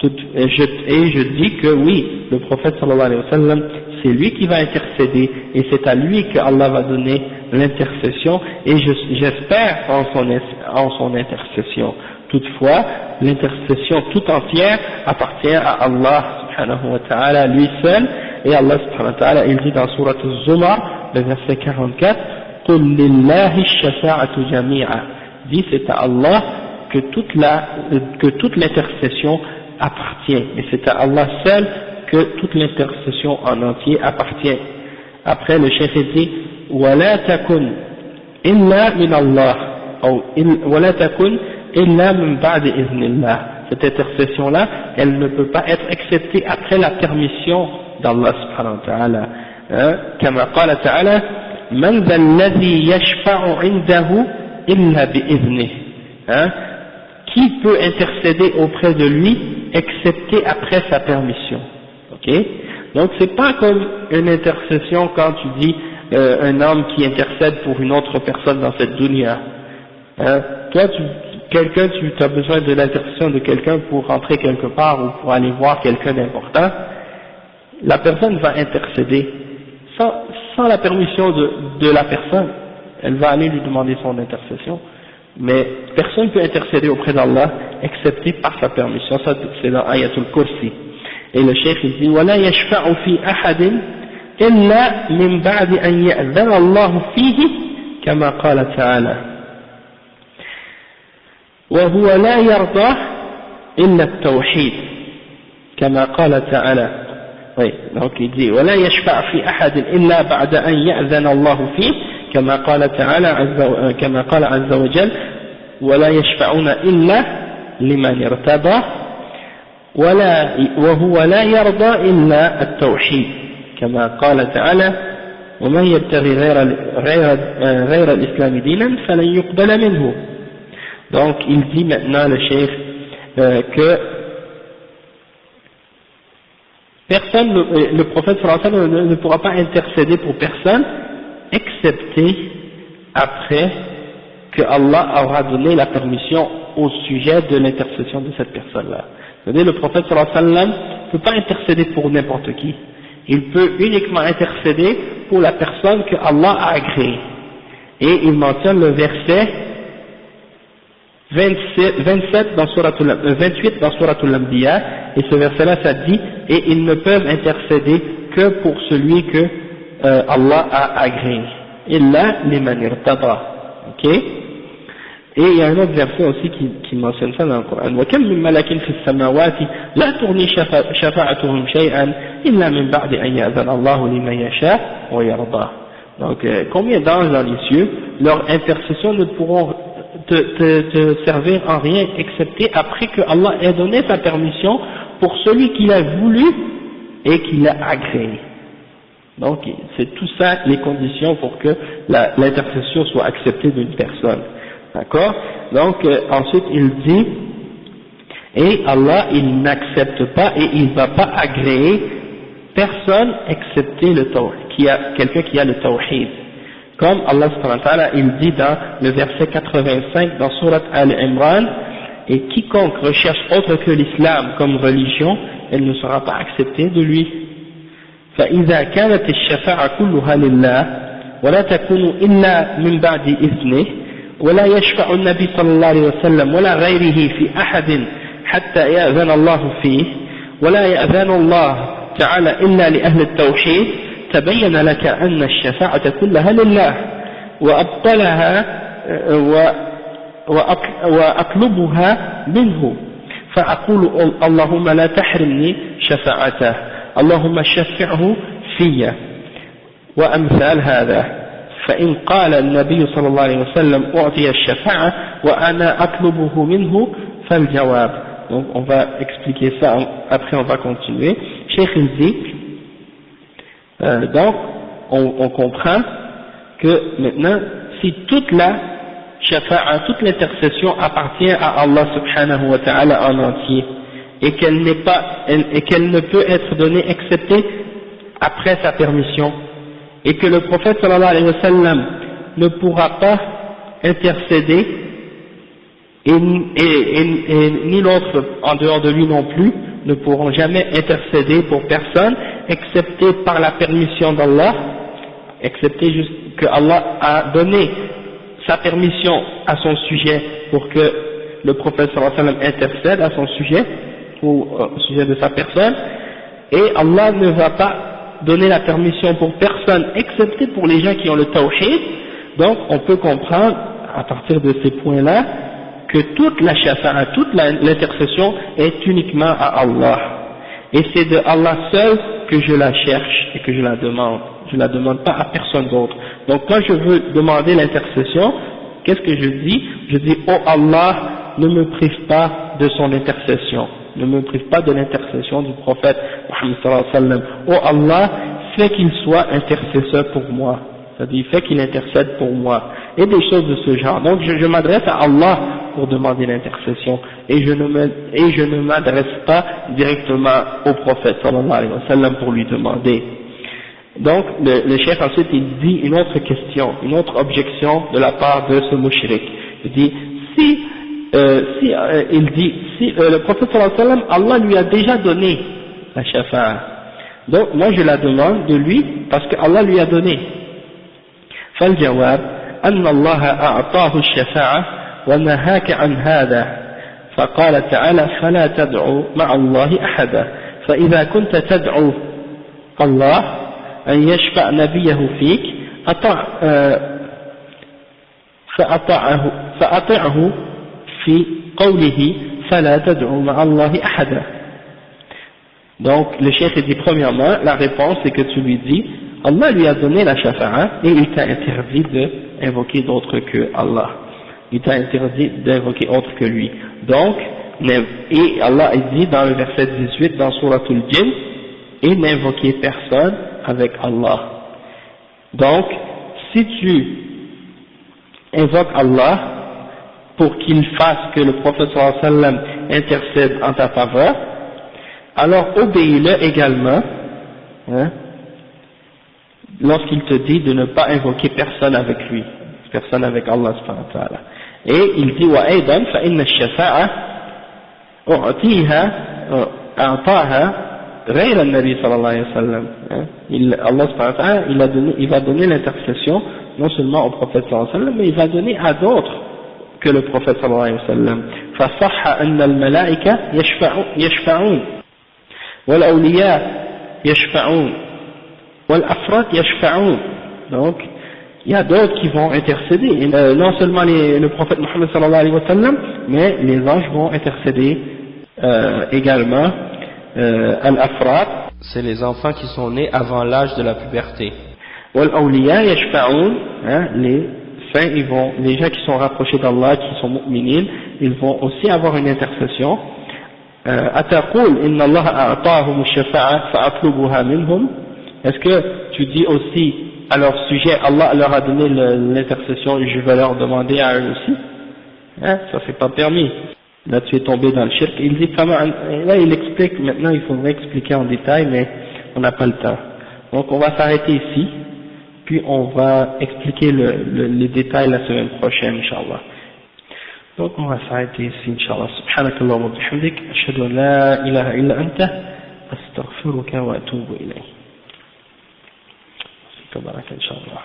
Et je dis que oui, le prophète sallallahu alayhi wa sallam, c'est lui qui va intercéder, et c'est à lui que Allah va donner l'intercession, et j'espère en son intercession. Toutefois, l'intercession tout entière appartient à Allah subhanahu wa ta'ala, lui seul, et Allah subhanahu wa ta'ala, il dit dans Surat Az-Zumar, le verset 44, قُلْ لِلَّهِ الشَّفَاعَةُ جَمِيعًا, dit c'est à Allah que toute l'intercession appartient, et c'est à Allah seul que toute l'intercession en entier appartient. Après le chef dit وَلَا تَكُنْ إِلَّا مِنَ اللَّهِ وَلَا تَكُنْ إِلَّا مِنْ بَعْدِ إِذْنِ اللَّهِ. Cette intercession-là, elle ne peut pas être acceptée après la permission d'Allah subhanahu wa ta'ala. كما قال تعالى من ذا الذي يشفع عنده إلا بإذنه. Qui peut intercéder auprès de lui excepté après sa permission. Ok? Donc c'est pas comme une intercession quand tu dis un homme qui intercède pour une autre personne dans cette dunya. Toi tu as besoin de l'intercession de quelqu'un pour rentrer quelque part ou pour aller voir quelqu'un d'important. La personne va intercéder sans la permission de la personne. Elle va aller lui demander son intercession. Mais personne ne peut intercéder auprès d'Allah excepté par sa permission. Ça c'est dans Ayatul Kursi. Et le cheikh il dit وَلَا يَشْفَعُ فِي أَحَدٍ إِلَّا مِنْ بَعْدِ أَنْ يَأْذَنَ اللَّهُ فِيهِ كما قال تعالى وهو لا يرضى إلا التوحيد كما قال تعالى. Oui, donc il dit وَلَا يَشْفَعُ فِي أَحَدٍ إِلَّا بَعْدَ أَنْ يَأْذَنَ اللَّهُ فِيهِ كما قال تعالى كما قال عز وجل ولا يشفعون إلا لمن ارتضى وهو لا يرضى إلا التوحيد كما قال تعالى ومن يبتغي غير الإسلام دينا فلن يقبل منه. Donc il dit maintenant le cheikh que personne, le prophète sallallahu alayhi wa sallam ne pourra pas intercéder pour personne excepté après que Allah aura donné la permission au sujet de l'intercession de cette personne-là. C'est-à-dire le prophète sallallahu alayhi wa sallam ne peut pas intercéder pour n'importe qui. Il peut uniquement intercéder pour la personne que Allah a agréée. Et il mentionne le verset 28 dans Suratul Anbiya, et ce verset-là ça dit et ils ne peuvent intercéder que pour celui que Allah a agréé. Illa liman irtada. Ok? Et il y a un autre verset aussi qui mentionne ça dans le Coran. وَكَمْ مِنْ مَلَكٍ فِي السَّمَاوَاتِ لَا تُغْنِي شَفَاعَتُهُمْ شَيْئًا إِلَّا مِنْ بَعْدِ أَنْ يَأْذَنَ اللَّهُ لِمَنْ يَشَاءُ وَيَرْضَى. Donc combien d'anges dans les cieux, leur intercession ne pourront te servir en rien excepté après que Allah ait donné sa permission pour celui qu'il a voulu et qu'il a agréé. Donc c'est tout ça les conditions pour que l'intercession soit acceptée d'une personne. D'accord? Donc ensuite il dit et Allah il n'accepte pas et il ne va pas agréer personne excepté quelqu'un qui a le tawhid. Comme Allah subhanahu wa ta'ala il dit dans le verset 85 dans Surat Al-Imran, et quiconque recherche autre que l'islam comme religion, elle ne sera pas acceptée de lui. فإذا كانت الشفاعة كلها لله ولا تكون إلا من بعد إذنه ولا يشفع النبي صلى الله عليه وسلم ولا غيره في أحد حتى يأذن الله فيه ولا يأذن الله تعالى إلا لأهل التوحيد تبين لك أن الشفاعة كلها لله وأبطلها وأطلبها منه فأقول اللهم لا تحرمني شفاعته اللهم شفعه في وأمثال هذا. فإن قال النبي صلى الله عليه وسلم أعطي الشفاعة وأنا أطلبه منه فالجواب. Donc on va expliquer ça, après on va continuer. Cheikh il dit donc on comprend que maintenant si toute la shafa'a, toute l'intercession appartient à Allah subhanahu wa ta'ala en entier et qu'elle ne peut être donnée excepté après sa permission, et que le prophète sallallahu alayhi wa sallam ne pourra pas intercéder et ni l'autre en dehors de lui non plus ne pourront jamais intercéder pour personne, excepté par la permission d'Allah, excepté juste que Allah a donné sa permission à son sujet pour que le prophète sallallahu alayhi wa sallam intercède à son sujet, ou au sujet de sa personne, et Allah ne va pas donner la permission pour personne, excepté pour les gens qui ont le tawhid. Donc on peut comprendre, à partir de ces points-là, que toute la shafa'a, toute l'intercession est uniquement à Allah. Et c'est de Allah seul que je la cherche et que je la demande. Je ne la demande pas à personne d'autre. Donc quand je veux demander l'intercession, qu'est-ce que je dis? Je dis, oh Allah, ne me prive pas de son intercession. Ne me prive pas de l'intercession du prophète Muhammad sallallahu alayhi wa sallam. Oh Allah, fais qu'il soit intercesseur pour moi. C'est-à-dire, fais qu'il intercède pour moi. Et des choses de ce genre. Donc je m'adresse à Allah pour demander l'intercession. Et je ne m'adresse pas directement au prophète sallallahu alayhi wa sallam pour lui demander. Donc le cheikh ensuite il dit une autre question, une autre objection de la part de ce mushrik. Il dit, si le prophète sallallahu alayhi wa sallam, Allah lui a déjà donné la shafa'a. Donc moi je la demande de lui parce que Allah lui a donné. فالجواب أن الله أعطاه الشفاعة ونهاك عن هذا فقال تعالى فلا تدعو مع الله أحدا فإذا كنت تدعو الله أن يشفع نبيه فيك فأطعه في قوله فلا تدعو مع الله أحدا. Donc le cheikh dit premièrement, la réponse c'est que tu lui dis Allah lui a donné la shafa'a et il t'a interdit d'invoquer d'autres que Allah. Il t'a interdit d'invoquer autre que lui. Donc, et Allah dit dans le verset 18 dans Suratul Jinn, et n'invoquez personne avec Allah. Donc, si tu invoques Allah pour qu'il fasse que le prophète sallallahu alayhi wa sallam intercède en ta faveur, alors obéis-le également, hein, lorsqu'il te dit de ne pas invoquer personne avec lui, personne avec Allah subhanahu wa ta'ala. Et il dit wa aidan fa inna ash-shafa'a a'taha ghayra an-nabi sallallahu alayhi wa sallam. Allah subhanahu wa ta'ala il va donner l'intercession non seulement au prophète sallallahu alayhi wa sallam, mais il va donner à d'autres que le prophète sallallahu alayhi wa sallam. Fa sahha anna al-mala'ika yashfa'un wal awliya yashfa'un والأفراد يشفعون. Donc il y a d'autres qui vont intercéder, et non seulement le prophète Muhammad sallallahu alayhi wa sallam, mais les anges vont intercéder également. Al-Afrad, c'est les enfants qui sont nés avant l'âge de la puberté. Wal-Awliya yashfa'un, les saints, les gens qui sont rapprochés d'Allah, qui sont mu'minin, ils vont aussi avoir une intercession. Ataqul inna Allah a'tahum ash-shafa'a fa'atlubuha minhum. Est-ce que tu dis aussi à leur sujet, Allah leur a donné l'intercession et je vais leur demander à eux aussi? Ça c'est pas permis. Là tu es tombé dans le shirk. Il dit comment, là il explique, maintenant il faudrait expliquer en détail, mais on n'a pas le temps. Donc on va s'arrêter ici, puis on va expliquer les détails la semaine prochaine, Inch'Allah. Donc on va s'arrêter ici, Inch'Allah. Subhanakallah wa bihamdik, ashhadu an la ilaha illa anta, astaghfiruka wa atubu ilayk. تبارك إن شاء الله.